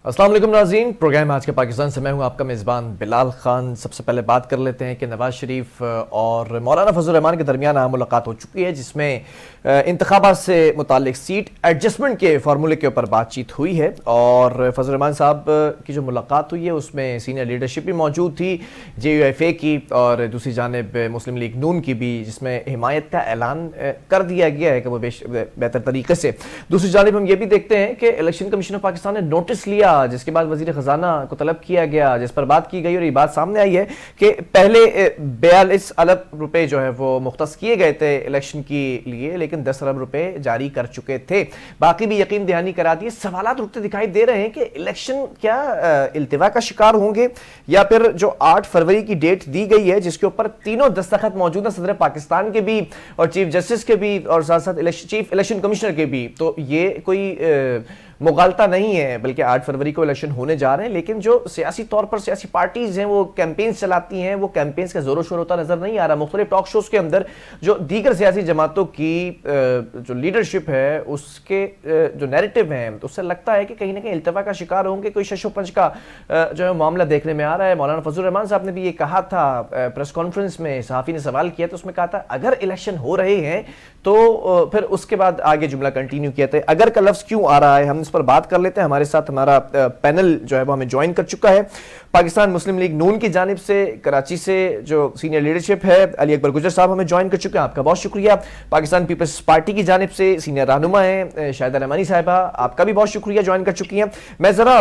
अस्सलाम वालेकुम नाज़रीन, प्रोग्राम आज के पाकिस्तान से मैं हूं आपका मेज़बान बिलाल खान। सबसे पहले बात कर लेते हैं कि नवाज शरीफ और मौलाना फजल रहमान के दरमियान मुलाकात हो चुकी है, जिसमें इंतखाबात से मुतालिक सीट एडजस्टमेंट के फार्मूले के ऊपर बातचीत हुई है। और फजल रहमान साहब की जो मुलाकात हुई है उसमें सीनियर लीडरशिप भी मौजूद थी, JUFA की और दूसरी जानिब मुस्लिम लीग नून की भी, जिसमें हिमायत का ऐलान कर दिया गया है कि वो बेहतर तरीके से। दूसरी जानिब हम ये भी देखते हैं कि इलेक्शन कमीशन ऑफ पाकिस्तान ने नोटिस लिया, जिसके बाद वजीर खजाना को तलब किया गया, जिस पर बात की गई और ये बात सामने आई है कि पहले 42 अरब रुपए जो है वो मुख्तस किए गए थे इलेक्शन के लिए, लेकिन 10 अरब रुपए जारी कर चुके थे, बाकी भी यकीन दहानी करा दिए। सवालात उठते दिखाई दे रहे हैं कि इलेक्शन क्या इल्तिवा का शिकार होंगे, या फिर जो 8 फरवरी की डेट दी गई है जिसके ऊपर तीनों दस्तखत मौजूद है, सदर पाकिस्तान के भी और चीफ जस्टिस के भी और साथ साथ चीफ इलेक्शन कमिश्नर के भी, तो ये कोई मुगालता नहीं है, बल्कि 8 फरवरी को इलेक्शन होने जा रहे हैं। लेकिन जो सियासी तौर पर सियासी पार्टीज हैं वो कैंपेन्स चलाती हैं, वो कैंपेन्स का जोरों शोर होता नजर नहीं आ रहा। मुख्तलिफ टॉक शोज के अंदर जो दीगर सियासी जमातों की जो लीडरशिप है उसके जो नैरेटिव हैं, उससे लगता है कि कहीं ना कहीं इल्तिवा का शिकार होंगे, कोई शशोपंच का जो है मामला देखने में आ रहा है। मौलाना फजल रहमान साहब ने भी ये कहा था प्रेस कॉन्फ्रेंस में, सहाफ़ी ने सवाल किया तो उसमें कहा था अगर इलेक्शन हो रहे हैं तो फिर उसके बाद आगे जुमला कंटिन्यू किया था, अगर का लफ्ज क्यों आ रहा है, हम इस पर बात कर लेते हैं। हमारे साथ हमारा पैनल जो है वो हमें ज्वाइन कर चुका है। पाकिस्तान मुस्लिम लीग नून की जानिब से कराची से जो सीनियर लीडरशिप है, अली अकबर गुजर साहब हमें ज्वाइन कर चुके हैं, आपका बहुत शुक्रिया। पाकिस्तान पीपल्स पार्टी की जानिब से सीनियर रहनुमा है शाहिदा रहमानी साहिबा, आपका भी बहुत शुक्रिया, ज्वाइन कर चुकी हैं। मैं जरा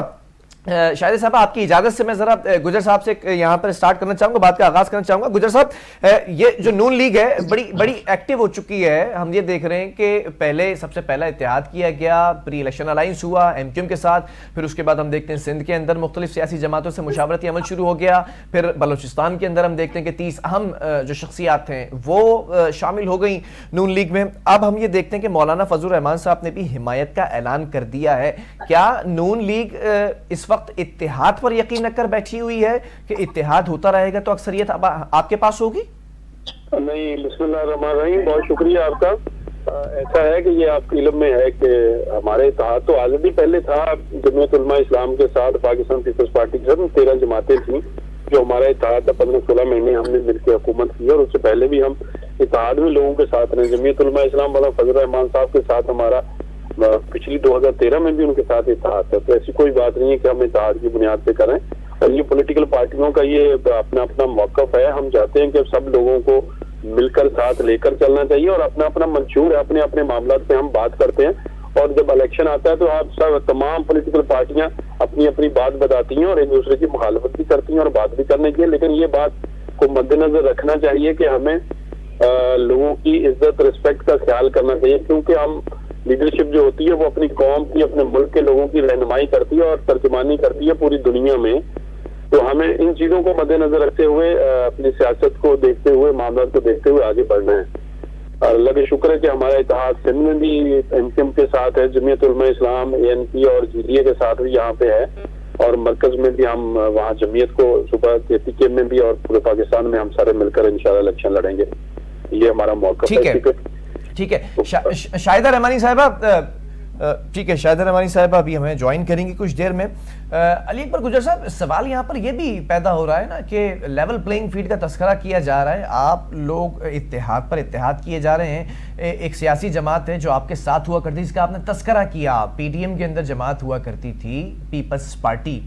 शाहिद साहब आपकी इजाजत से मैं जरा गुजर साहब से यहाँ पर स्टार्ट करना चाहूंगा, बात का आगाज करना चाहूंगा। गुजर साहब, ये जो नून लीग है बड़ी एक्टिव हो चुकी है। हम ये देख रहे हैं कि पहले सबसे पहला इत्तेहाद किया गया, प्री इलेक्शन अलायंस हुआ MQM के साथ, फिर उसके बाद हम देखते हैं सिंध के अंदर मुख्तलिफ सियासी जमातों से मुशावरती अमल शुरू हो गया, फिर बलोचिस्तान के अंदर हम देखते हैं कि 30 अहम जो शख्सियात हैं वो शामिल हो गई नून लीग में। अब हम ये देखते हैं कि मौलाना फजल रहमान साहब ने भी हिमायत का ऐलान कर दिया है। क्या नून लीग इस वक्त इत्तेहाद पर यकीन रखकर बैठी हुई है कि इत्तेहाद होता रहेगा तो अक्सरियत आपके पास होगी? नहीं, बिस्मिल्लाहिर्रहमानिर्रहीम, बहुत शुक्रिया आपका। ऐसा है कि ये आपके इल्म में है कि हमारे इत्तेहाद तो ऑलरेडी पहले था जमीयत उलमा इस्लाम के साथ, पाकिस्तान पीपल्स पार्टी के साथ 13 जमातें थी जो हमारा इत्तेहाद था। 15-16 महीने हमने मिलकर हुकूमत की और उससे पहले भी हम इत्तेहाद में लोगों के साथ रहे। जमीयत उलमा इस्लाम वाला फजल रहमान साहब के साथ हमारा पिछली 2013 में भी उनके साथ इत्तेहाद है, तो ऐसी कोई बात नहीं है कि हम इत्तेहाद की बुनियाद पे करें। और ये पॉलिटिकल पार्टियों का ये अपना अपना मौक़िफ़ है। हम चाहते हैं कि सब लोगों को मिलकर साथ लेकर चलना चाहिए और अपना अपना मंशूर है, अपने अपने मामला पे हम बात करते हैं। और जब इलेक्शन आता है तो आप सब तमाम पॉलिटिकल पार्टियां अपनी अपनी बात बताती हैं और एक दूसरे की मुखालफत भी करती हैं और बात भी करने की। लेकिन ये बात को मद्देनजर रखना चाहिए कि हमें लोगों की इज्जत रिस्पेक्ट का ख्याल करना चाहिए, क्योंकि हम लीडरशिप जो होती है वो अपनी कौम की, अपने मुल्क के लोगों की रहनुमाई करती है और तर्जुमानी करती है पूरी दुनिया में। तो हमें इन चीजों को मद्देनजर रखते हुए अपनी सियासत को देखते हुए, मामला को देखते हुए आगे बढ़ना है। और अल्लाह का शुक्र है कि हमारा इत्तेहाद सिंध में भी MQM के साथ है, जमीयत उलमा इस्लाम ANP और GDA के साथ भी यहाँ पे है, और मरकज में भी हम वहाँ जमीयत को सुबह KPK में भी और पूरे पाकिस्तान में हम सारे मिलकर इंशाल्लाह इलेक्शन लड़ेंगे। ये हमारा मौका है। ठीक है, शाहिदा रहमानी साहिबा, ठीक है, शाहिदा रहमानी साहिबा अभी हमें ज्वाइन करेंगी कुछ देर में। अली अकबर गुजर साहब, सवाल यहाँ पर यह भी पैदा हो रहा है ना कि लेवल प्लेइंग फील्ड का तस्करा किया जा रहा है, आप लोग इत्तेहाद पर इत्तेहाद किए जा रहे हैं। एक सियासी जमात है जो आपके साथ हुआ करती थी, इसका आपने तस्करा किया, PDM के अंदर जमात हुआ करती थी पीपल्स पार्टी,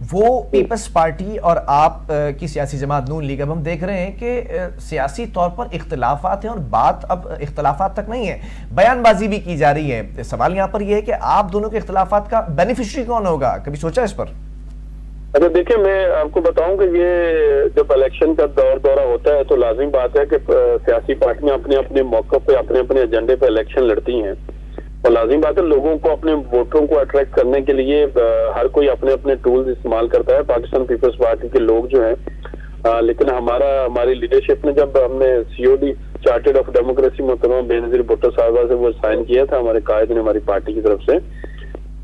वो पीपल्स पार्टी और आप की सियासी जमात नून लीग, अब हम देख रहे हैं कि सियासी तौर पर इख्तलाफात हैं और बात अब इख्तलाफात तक नहीं है, बयानबाजी भी की जा रही है। सवाल यहाँ पर यह है कि आप दोनों के इख्तलाफात का बेनिफिशियरी कौन होगा, कभी सोचा इस पर? अच्छा, देखिए, मैं आपको बताऊं कि ये जब इलेक्शन का दौरा होता है तो लाजिम बात है कि सियासी पार्टियां अपने अपने मौके पे, अपने अपने एजेंडे पे इलेक्शन लड़ती हैं, और लाजिम बात है लोगों को, अपने वोटरों को अट्रैक्ट करने के लिए हर कोई अपने अपने टूल्स इस्तेमाल करता है। पाकिस्तान पीपल्स पार्टी के लोग जो हैं, लेकिन हमारी लीडरशिप ने, जब हमने COD चार्टर्ड ऑफ डेमोक्रेसी मोहतरमा बेनजीर भुट्टो साहबा से वो साइन किया था हमारे कायद ने हमारी पार्टी की तरफ से,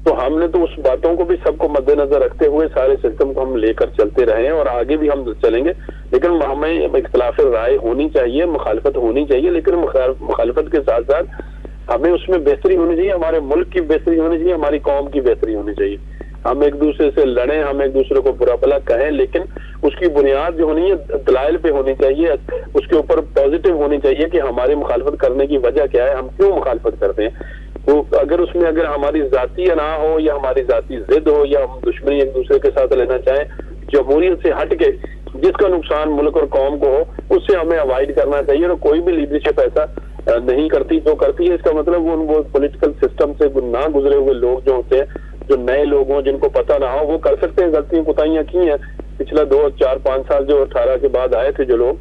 तो हमने तो उस बातों को भी सबको मद्देनजर रखते हुए सारे सिस्टम को हम लेकर चलते रहे और आगे भी हम चलेंगे। लेकिन हमें इख्तिलाफ राय होनी चाहिए, मुखालफत होनी चाहिए, लेकिन मुखालफत के साथ साथ हमें उसमें बेहतरी होनी चाहिए, हमारे मुल्क की बेहतरी होनी चाहिए, हमारी कौम की बेहतरी होनी चाहिए। हम एक दूसरे से लड़ें, हम एक दूसरे को बुरा भला कहें, लेकिन उसकी बुनियाद जो होनी है दलाइल पे होनी चाहिए, उसके ऊपर पॉजिटिव होनी चाहिए कि हमारी मुखालफत करने की वजह क्या है, हम क्यों मुखालफत करते हैं। तो अगर उसमें अगर हमारी जाती अना हो या हमारी जाती जिद हो या हम दुश्मनी एक दूसरे के साथ लेना चाहें, जमहूरियत से हट के जिसका नुकसान मुल्क और कौम को हो, उससे हमें अवॉइड करना चाहिए। और कोई भी लीडरशिप ऐसा नहीं करती, जो करती है इसका मतलब वो पॉलिटिकल सिस्टम से ना गुजरे हुए लोग जो होते हैं, जो नए लोग हों जिनको पता ना हो, वो कर सकते हैं। गलतियां कोताहियां की हैं पिछला 2, 4, 5 साल जो 18 के बाद आए थे जो लोग,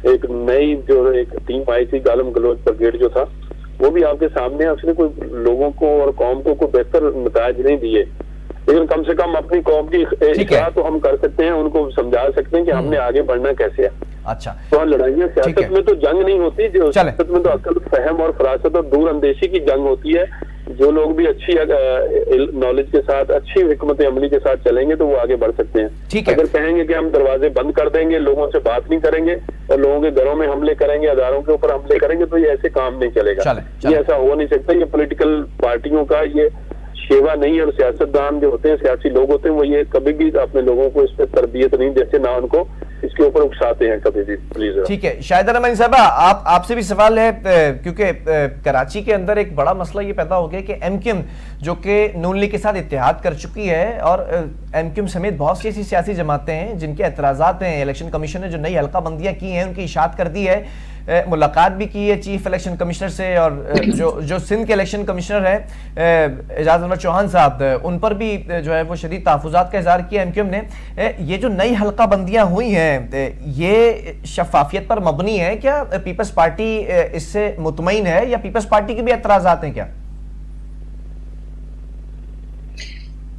एक नई जो एक टीम आई थी गालम गलोच ब्रिगेड जो था, वो भी आपके सामने है। उसने कोई लोगों को और कौम को कोई बेहतर नताज नहीं दिए, लेकिन कम से कम अपनी कौम की इस्लाह तो हम कर सकते हैं, उनको समझा सकते हैं कि हमने आगे बढ़ना कैसे है। अच्छा, तो लड़ाइयाँ सियासत में तो जंग नहीं होती, जो सियासत में तो अकल फहम और फरासत और दूर अंदेशी की जंग होती है। जो लोग भी अच्छी नॉलेज के साथ, अच्छी हिकमत अमली के साथ चलेंगे तो वो आगे बढ़ सकते हैं। अगर कहेंगे कि हम दरवाजे बंद कर देंगे, लोगों से बात नहीं करेंगे और लोगों के घरों में हमले करेंगे, अदारों के ऊपर हमले करेंगे, तो ये ऐसे काम नहीं चलेगा। ये ऐसा हो नहीं सकता। ये पॉलिटिकल पार्टियों का ये शेवा नहीं है। और सियासतदान जो होते हैं, सियासी लोग होते हैं, वो ये कभी भी अपने लोगों को इस पर तरबियत नहीं देते, ना उनको इसके ऊपर उकसाते हैं कभी भी। प्लीज। ठीक है, शाहिदा रहमानी साहबा, आपसे भी सवाल है, क्योंकि कराची के अंदर एक बड़ा मसला ये पैदा हो गया कि एमक्यूएम जो कि नून लीग के साथ इत्तेहाद कर चुकी है, और एमक्यूएम समेत बहुत सी ऐसी सियासी जमातें हैं जिनके एतराज़ात हैं। इलेक्शन कमीशन ने जो नई हल्का बंदियां की हैं उनकी इशाअत कर दी है, मुलाकात भी की है चीफ इलेक्शन कमिश्नर से, और जो सिंध के इलेक्शन कमिश्नर है एजाज अनवर चौहान साहब, उन पर भी जो है वो शदीद तहफ़्फ़ुज़ात का इज़हार किया एमक्यूएम ने। ये जो नई हल्का बंदियां हुई हैं, ये शफाफियत पर मबनी है क्या? पीपल्स पार्टी इससे मुतमईन है या पीपल्स पार्टी के भी एतराज़ात हैं क्या?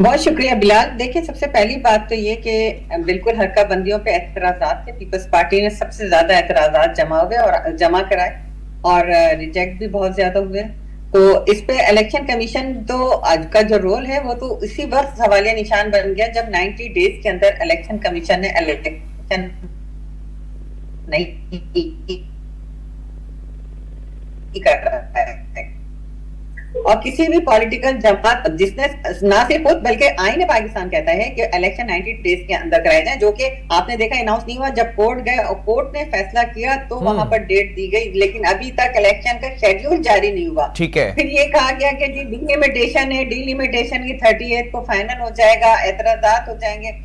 बहुत शुक्रिया बिलाल। देखिए, सबसे पहली बात तो ये कि बिल्कुल हल्का बंदियों पे एतराज़ात थे। पीपल्स पार्टी ने सबसे ज्यादा एतराज़ात जमा कराए और रिजेक्ट भी बहुत ज्यादा हुए। तो इस पे इलेक्शन कमीशन तो आज का जो रोल है वो तो इसी वक्त सवालिया निशान बन गया जब 90 डेज के अंदर इलेक्शन कमीशन ने इलेक्शन नहीं कर रहा है। और किसी भी पॉलिटिकल जमात जिसने ना सिर्फ खुद बल्कि आईन पाकिस्तान कहता है कि इलेक्शन 90 डेज के अंदर कराए जाए, जो कि आपने देखा अनाउंस नहीं हुआ। जब कोर्ट गए और कोर्ट ने फैसला किया तो वहां पर डेट दी गई, लेकिन अभी तक इलेक्शन का शेड्यूल जारी नहीं हुआ। ठीक है। फिर ये कहा गया कि जी डिलिमिटेशन है, डिलिमिटेशन की 38 को फाइनल हो जाएगा, एतराजात हो जाएंगे,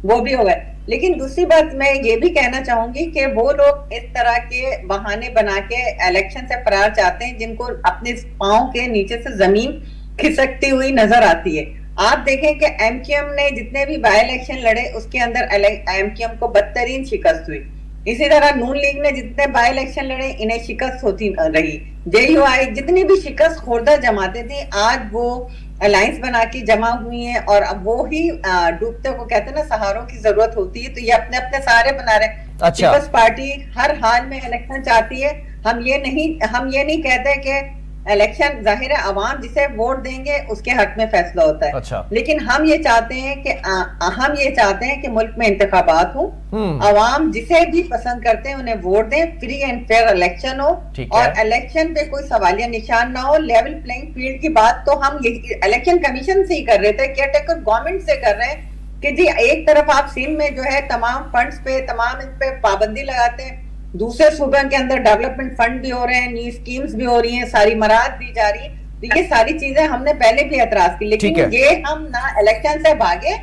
वो भी हो गए। लेकिन दूसरी बात मैं ये भी कहना चाहूंगी कि वो लोग इस तरह के बहाने बना के इलेक्शन से फरार चाहते हैं जिनको अपने पांव के नीचे से जमीन खिसकती हुई नजर आती है। आप देखें कि एमक्यूएम ने जितने भी बाई इलेक्शन लड़े उसके अंदर एमक्यूएम को बदतरीन शिकस्त हुई। इसी तरह नून लीग ने जितने बाई इलेक्शन लड़े इन्हें शिकस्त होती रही। जेयूआई जितनी भी शिकस्त खोरदा जमाते थे आज वो अलायंस बना के जमा हुई हैं और अब वो ही डूबते को कहते हैं ना, सहारों की जरूरत होती है, तो ये अपने अपने सहारे बना रहे हैं। अच्छा। पीपल्स पार्टी हर हाल में इलेक्शन चाहती है। हम ये नहीं कहते कि इलेक्शन जाहिर है अवाम जिसे वोट देंगे उसके हक में फैसला होता है। अच्छा। लेकिन हम ये चाहते हैं कि मुल्क में इंतखाबात हो, अवाम जिसे भी पसंद करते हैं उन्हें वोट दें, फ्री एंड फेयर इलेक्शन हो और इलेक्शन पे कोई सवालिया निशान ना हो। लेवल प्लेइंग फील्ड की बात तो हम इलेक्शन कमीशन से ही कर रहे थे, केयरटेकर गवर्नमेंट से कर रहे हैं कि जी एक तरफ आप सिंध में जो है तमाम फंड्स पे तमाम इन पे पाबंदी लगाते हैं, दूसरे सूबे के अंदर डेवलपमेंट फंड भी हो रहे हैं, न्यू स्कीम्स भी हो रही हैं, सारी मराहत दी जा रही है। तो ये सारी चीजें हमने पहले भी एतराज की, लेकिन ये हम ना इलेक्शन से भागे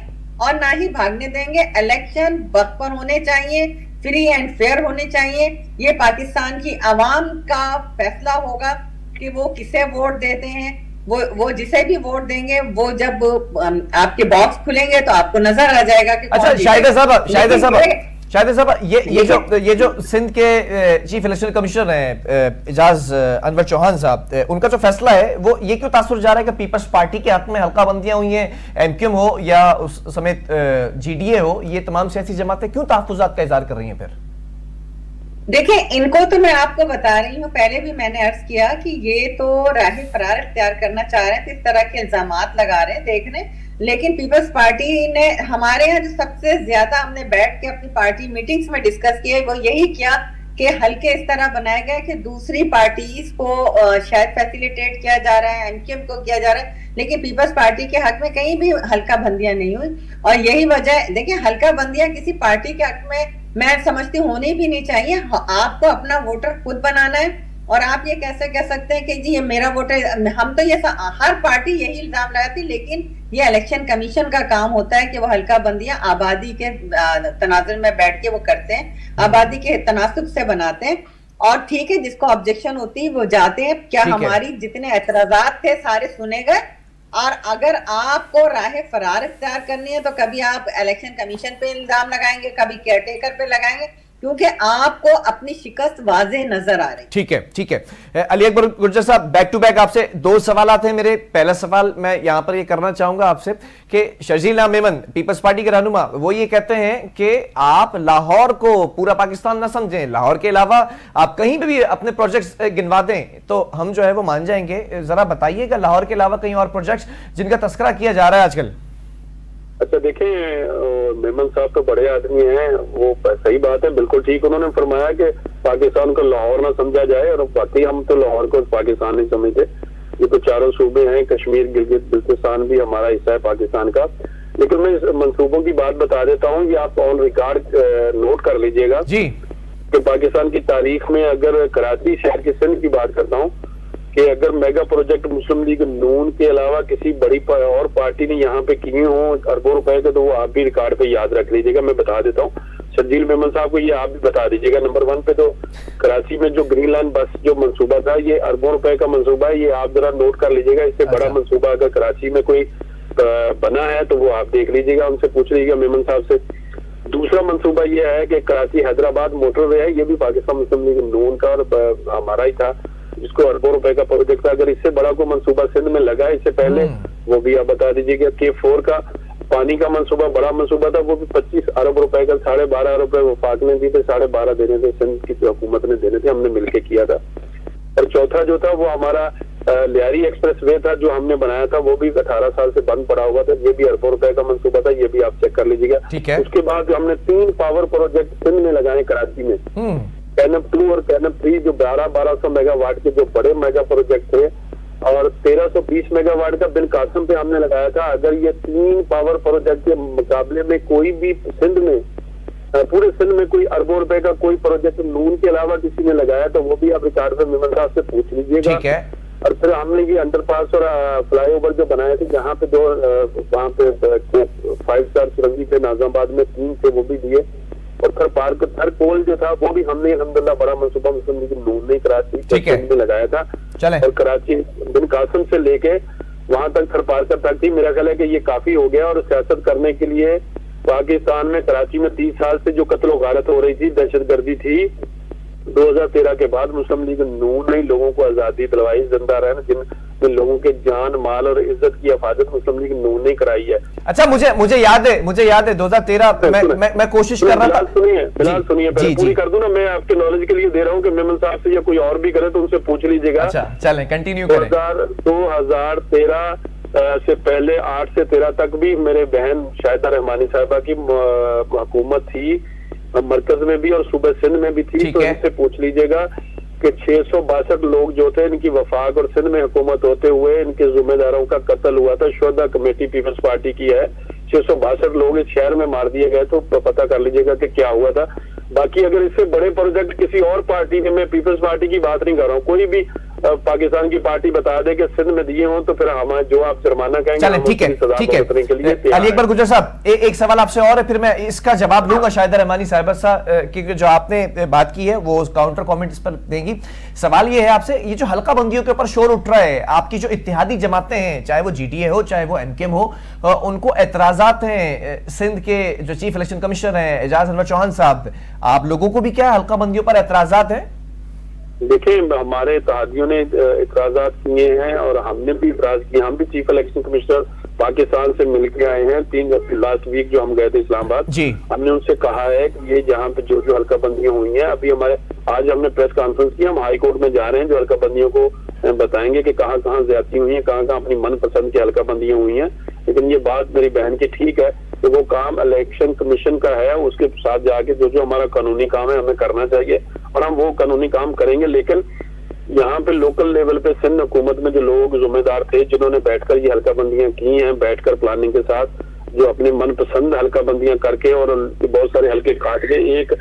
और ना ही भागने देंगे। इलेक्शन वक्त पर होने चाहिए, फ्री एंड फेयर होने चाहिए। ये पाकिस्तान की आवाम का फैसला होगा कि वो किसे वोट देते हैं। वो जिसे भी वोट देंगे वो जब आपके बॉक्स खुलेंगे तो आपको नजर आ जाएगा कि अच्छा शाहिदा साहब ये जो सिंध के चीफ इलेक्शन कमिश्नर हैं एजाज अनवर चौहान साहब, उनका जो फैसला है वो ये क्यों तासुर जा रहा है कि पीपल्स पार्टी के हक में हल्का बंदियां हुई हैं, एमक्यूएम हो या उस समेत जीडीए हो, ये तमाम सियासी जमातें क्यों तहफ्फुज़ात का इज़हार कर रही हैं? फिर देखिए, इनको तो मैं आपको बता रही हूँ, पहले भी मैंने अर्ज किया कि ये तो राह फरार इख्तियार करना चाह रहे हैं, तो इस तरह के इल्जामात लगा रहे हैं देख रहे हैं। लेकिन पीपल्स पार्टी ने हमारे यहाँ जो सबसे ज्यादा हमने बैठ के अपनी पार्टी मीटिंग्स में डिस्कस किया वो यही किया कि हल्के इस तरह बनाए गए कि दूसरी पार्टीज को शायद फैसिलिटेट किया जा रहा है, एमक्यूएम को किया जा रहा है, लेकिन पीपल्स पार्टी के हक में कहीं भी हल्का बंदियां नहीं हुई। और यही वजह, देखिए हल्का बंदियां किसी पार्टी के हक में मैं समझती होनी भी नहीं चाहिए। आपको अपना वोटर खुद बनाना है, और आप ये कैसे कह सकते हैं कि जी ये मेरा वोटर, हम तो ये हर पार्टी यही इल्जाम लगाती, लेकिन ये इलेक्शन कमीशन का काम होता है कि वो हल्का बंदियां आबादी के तनाजुर में बैठ के वो करते हैं, आबादी के तनासुब से बनाते हैं। और ठीक है, जिसको ऑब्जेक्शन होती है वो जाते हैं। क्या हमारी जितने एतराजात थे सारे सुने गए? और अगर आपको राह फरार इख्तियार करनी है तो कभी आप इलेक्शन कमीशन पे इल्जाम लगाएंगे, कभी केयरटेकर पे लगाएंगे, क्योंकि आपको अपनी शिकस्त वाज़ेह नजर आ रही। ठीक है, ठीक है। अली अकबर गुर्जर साहब, बैक टू बैक आपसे दो सवाल हैं मेरे। पहला सवाल मैं यहां पर ये करना चाहूंगा आपसे कि शर्जील मेमन पीपल्स पार्टी के रहनुमा, वो ये कहते हैं कि आप लाहौर को पूरा पाकिस्तान ना समझें, लाहौर के अलावा आप कहीं पे भी अपने प्रोजेक्ट्स गिनवा दें तो हम जो है वो मान जाएंगे। जरा बताइएगा लाहौर के अलावा कहीं और प्रोजेक्ट्स जिनका तस्करा किया जा रहा है आजकल। अच्छा देखें, मेमन साहब तो बड़े आदमी हैं, वो सही बात है, बिल्कुल ठीक उन्होंने फरमाया कि पाकिस्तान को लाहौर ना समझा जाए, और बाकी हम तो लाहौर को पाकिस्तान नहीं समझते। ये तो चारों सूबे हैं, कश्मीर गिलगित बिल्तिस्तान भी हमारा हिस्सा है पाकिस्तान का। लेकिन मैं इस मंसूबों की बात बता देता हूँ, ये आप ऑन रिकॉर्ड नोट कर लीजिएगा जी, कि पाकिस्तान की तारीख में अगर कराची शहर के सिंध की बात करता हूँ कि अगर मेगा प्रोजेक्ट मुस्लिम लीग नून के अलावा किसी बड़ी और पार्टी ने यहाँ पे किए हों अरबों रुपए के, तो वो आप भी रिकॉर्ड पे याद रख लीजिएगा। मैं बता देता हूँ शर्जील मेमन साहब को, ये आप भी बता दीजिएगा। नंबर 1 पे तो कराची में जो ग्रीन लाइन बस जो मंसूबा था, ये अरबों रुपए का मंसूबा है, ये आप जरा नोट कर लीजिएगा। इससे बड़ा मंसूबा अगर कराची में कोई बना है तो वो आप देख लीजिएगा, उनसे पूछ लीजिएगा मेमन साहब से। दूसरा मंसूबा ये है कि कराची हैदराबाद मोटरवे है, ये भी पाकिस्तान मुस्लिम लीग नून का और हमारा ही था, जिसको अरबों रुपए का प्रोजेक्ट था। अगर इससे बड़ा कोई मंसूबा सिंध में लगा इससे पहले, वो भी आप बता दीजिएगा। K4 का पानी का मंसूबा बड़ा मंसूबा था, वो भी 25 अरब रुपए का, 12.5 अरब रुपए वफाक ने दिए थे, 12.5 देने थे सिंध की हुकूमत ने देने थे, हमने मिलकर किया था। और चौथा जो था वो हमारा लियारी एक्सप्रेस वे था जो हमने बनाया था, वो भी 18 साल से बंद पड़ा हुआ था, ये भी अरबों रुपए का मंसूबा था, ये भी आप चेक कर लीजिएगा। उसके बाद हमने 3 पावर प्रोजेक्ट सिंध में लगाए कराची में, कैनप 2 और कैनप 3, जो 1200 मेगावाट के जो बड़े मेगा प्रोजेक्ट थे, और 1320 मेगावाट का बिन कासिम पे हमने लगाया था। अगर ये 3 पावर प्रोजेक्ट के मुकाबले में कोई भी सिंध में, पूरे सिंध में कोई अरबों रुपए का कोई प्रोजेक्ट नून के अलावा किसी ने लगाया तो वो भी आप रिकॉर्ड पे मेमन साहब से पूछ लीजिएगा। ठीक है। और फिर हमने ये अंडरपास और फ्लाईओवर जो बनाए थे, जहाँ पे वहाँ पे 5 स्टार सुरंगी पे नाजाबाद में 3 थे, वो भी दिए। और थर पोल जो था वो भी हमने अल्हम्दुलिल्लाह बड़ा मंसूबा मुस्लिम लीग नून ने कराची में लगाया था। और कराची बिन कासिम से लेके वहां तक थर पार्कर तक थी। मेरा ख्याल है कि ये काफी हो गया। और सियासत करने के लिए पाकिस्तान में कराची में 30 साल से जो कत्ल गारत हो रही थी, दहशतगर्दी थी, 2013 के बाद मुस्लिम लीग नून ने लोगों को आजादी दिलवाई, जिंदा रहना, जिन लोगों के जान माल और इज्जत की हिफाजत मुस्लिम लीग नून ने कराई है। अच्छा, मुझे याद है 2013 मैं कोशिश कर रहा था। फिलहाल सुनिए पहले पूरी कर दूं ना, मैं आपके नॉलेज के लिए दे रहा हूँ कि मेमन साहब से या कोई और भी करे तो उनसे पूछ लीजिएगा। अच्छा चलें, कंटिन्यू करें। 2013 से पहले 8 से 13 तक भी मेरे बहन शाहिदा रहमानी साहिबा की हुकूमत थी, मरकज में भी और सूबे सिंध में भी थी। तो इनसे पूछ लीजिएगा कि 662 लोग जो थे, इनकी वफाक और सिंध में हुकूमत होते हुए इनके जिम्मेदारों का कत्ल हुआ था। शोधा कमेटी पीपल्स पार्टी की है, 662 लोग इस शहर में मार दिए गए। तो पता कर लीजिएगा कि क्या हुआ था। बाकी अगर इससे बड़े प्रोजेक्ट किसी और पार्टी ने, मैं पीपल्स पार्टी की बात नहीं कर रहा हूँ, कोई भी पाकिस्तान की पार्टी बता दे कि सिंध में दिए हों तो फिर हम जो आप जुर्माना कहेंगे, ठीक है। अली अकबर गुर्जर साहब, एक सवाल आपसे और है, फिर मैं इसका जवाब लूंगा शाहिदा रहमानी साहिबा साहब की जो आपने बात की है वो काउंटर कमेंट इस पर देंगी। सवाल ये है आपसे, ये जो हल्का बंदियों के ऊपर शोर उठ रहा है, आपकी जो इत्तेहादी जमातें हैं, चाहे वो GTA हो चाहे वो MKM हो, उनको एतराजात हैं सिंध के जो चीफ इलेक्शन कमिश्नर हैं एजाज अनवर चौहान साहब, आप लोगों को भी क्या हल्का बंदियों पर एतराजात हैं? देखिए, हमारे इत्तेहादियों ने इतराजात किए हैं और हमने भी इतराज किए। हम भी चीफ इलेक्शन कमिश्नर पाकिस्तान से मिलके आए हैं। 3 लास्ट वीक जो हम गए थे इस्लामाबाद, हमने उनसे कहा है कि ये जहाँ पे जो हल्का बंदियां हुई हैं, अभी आज हमने प्रेस कॉन्फ्रेंस की, हम हाई कोर्ट में जा रहे हैं, जो हल्का बंदियों को बताएंगे कि कहाँ ज्यादती हुई है, कहाँ अपनी मनपसंद की हल्का बंदियां हुई हैं। लेकिन ये बात मेरी बहन की ठीक है कि वो काम इलेक्शन कमीशन का है, उसके साथ जाके जो हमारा कानूनी काम है हमें करना चाहिए और हम वो कानूनी काम करेंगे। लेकिन यहाँ पे लोकल लेवल पे सिंध हुकूमत में जो लोग जिम्मेदार थे, जिन्होंने बैठकर ये हल्का बंदियां की हैं, बैठकर प्लानिंग के साथ जो अपने मनपसंद हल्का बंदियां करके और बहुत सारे हल्के काट के एक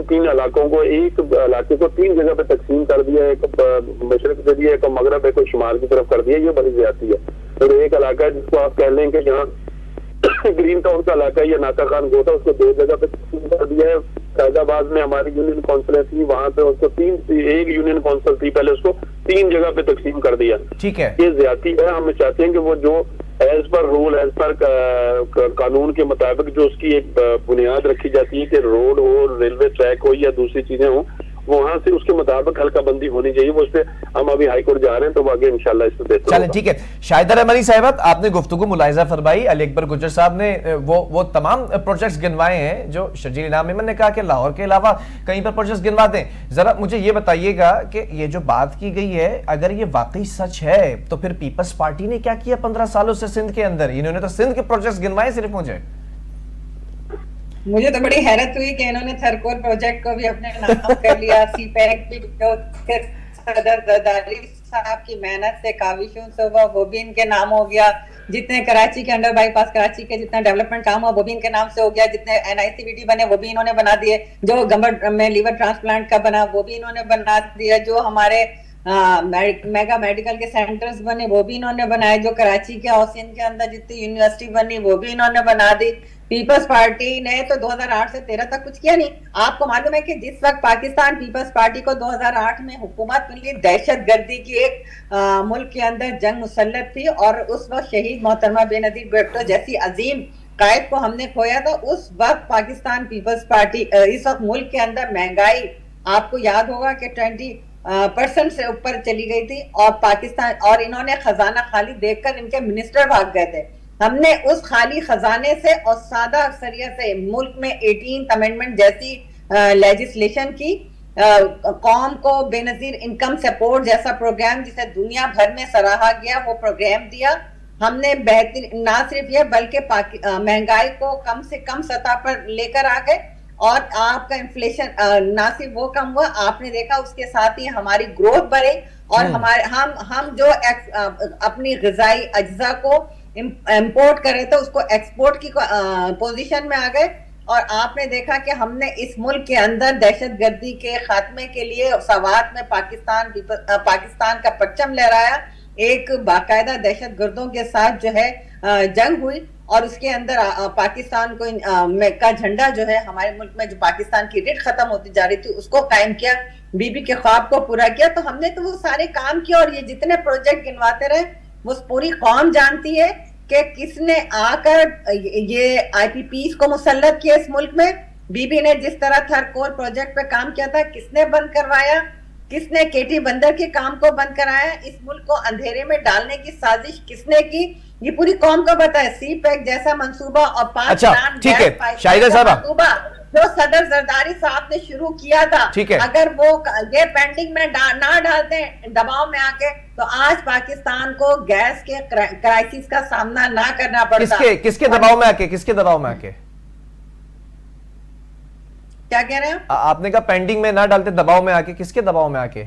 तीन इलाकों को, एक इलाके को 3 जगह पे तकसीम कर दिया, एक मशरक दे दिया, एक मगरब, एक शुमाल की तरफ कर दिया। ये बड़ी ज्यादती है। तो एक इलाका जिसको आप कह लें कि जहाँ ग्रीन टाउन का इलाका या नाका खान गोटा, उसको 2 जगह पे तकसीम कर दिया है। फैजाबाद में हमारी यूनियन काउंसिल थी, वहां पे उसको एक यूनियन काउंसिल थी पहले, उसको 3 जगह पे तकसीम कर दिया। ठीक है, ये ज्यादती है। हम चाहते हैं कि वो जो as per rule, as per कानून के मुताबिक जो उसकी एक बुनियाद रखी जाती है कि रोड हो, रेलवे ट्रैक हो या दूसरी चीजें हो, वहां से उसके मुताबिक हल्का बंदी होनी चाहिए। वो उस पर हम अभी हाईकोर्ट जा रहे हैं, तो आगे इंशाल्लाह इस पर बेहतर चलें। ठीक है, शाहिदा रहमानी साहिबा, आपने गुफ्तगू मुलाहिजा फरमाई। अली अकबर गुज्जर साहब ने वो तमाम प्रोजेक्ट्स गिनवाए हैं जो शर्जील इनाम मेमन ने कहा कि लाहौर के अलावा कहीं पर प्रोजेक्ट्स गिनवा दें। जरा मुझे ये बताइएगा कि ये जो बात की गई है, अगर ये वाकई सच है तो फिर पीपल्स पार्टी ने क्या किया 15 सालों से सिंध के अंदर? इन्होंने तो सिंध के प्रोजेक्ट्स गिनवाए सिर्फ। मुझे तो बड़ी हैरत हुई कि इन्होंने थरकोल प्रोजेक्ट को भी अपने नाम कर लिया। सीपैक भी जो सदर जरदारी साहब की मेहनत से काविशों से हुआ, वो भी इनके नाम हो गया। जितने कराची के अंडर बाईपास कराची के जितना डेवलपमेंट काम हुआ वो भी इनके नाम से हो गया। जितने NICVT बने वो भी इन्होंने बना दिए। जो गंबर में लीवर ट्रांसप्लांट का बना वो भी इन्होंने बना दिया। जो हमारे मेगा मेडिकल के सेंटर्स बने वो भी इन्होंने बनाए। जो कराची के और सिंध के अंदर जितनी यूनिवर्सिटी बनी वो भी इन्होंने बना दी। पीपल्स पार्टी ने तो 2008 से 13 तक कुछ किया नहीं। आपको मालूम है कि जिस वक्त पाकिस्तान पीपल्स पार्टी को 2008 में हुकूमत मिली, दहशतगर्दी की एक मुल्क के अंदर जंग मुसल्लत थी और उस वक्त शहीद मोहतरमा बेनजीर भुट्टो जैसी अजीम कायद को हमने खोया था। उस वक्त पाकिस्तान पीपल्स पार्टी, इस वक्त मुल्क के अंदर महंगाई आपको याद होगा कि 20% से ऊपर चली गई थी और पाकिस्तान, और इन्होंने खजाना खाली देखकर इनके मिनिस्टर भाग गए थे। हमने उस खाली खजाने से और सादा अक्सरियत से मुल्क में 18th अमेंडमेंट जैसी लेजिस्लेशन की, कौम को बेनजीर इनकम सपोर्ट जैसा प्रोग्राम जिसे दुनिया भर में सराहा गया वो प्रोग्राम दिया हमने। बेहतरीन ना सिर्फ यह बल्कि महंगाई को कम से कम सतह पर लेकर आ गए और आपका इन्फ्लेशन ना सिर्फ वो कम हुआ, आपने देखा उसके साथ ही हमारी ग्रोथ बढ़े और हमारे हम जो अपनी ग़िज़ाई अज्जा को इंपोर्ट कर रहे थे उसको एक्सपोर्ट की पोजीशन में आ गए। और आपने देखा कि हमने इस मुल्क के अंदर दहशतगर्दी के खात्मे के लिए सवात में पाकिस्तान का परचम लहराया। एक बाकायदा दहशतगर्दों के साथ जो है जंग हुई और उसके अंदर पाकिस्तान को का झंडा जो है हमारे मुल्क में जो पाकिस्तान की रिट खत्म होती जा रही थी उसको कायम किया, बीबी के ख्वाब को पूरा किया। तो हमने तो वो सारे काम किए और ये जितने प्रोजेक्ट गिनवाते रहे वो पूरी कौम जानती है कि किसने आकर ये IPPs को मुसल्लत किया इस मुल्क में। बीबी ने जिस तरह थरकोल प्रोजेक्ट पे काम किया था, किसने बंद करवाया, किसने KT बंदर के काम को बंद कराया, इस मुल्क को अंधेरे में डालने की साजिश किसने की, ये पूरी कौम को पता है। CPEC जैसा मंसूबा और 5 ठीक है शाहिदा साहबा, जो सदर जरदारी साहब ने शुरू किया था, अगर वो ये पेंडिंग में ना डालते दबाव में आके तो आज पाकिस्तान को गैस के क्राइसिस का सामना ना करना पड़ता। किसके दबाव में आके? किसके दबाव में आके? क्या कह रहे हैं आपने कहा पेंडिंग में ना डालते, दबाव में आके? किसके दबाव में आके?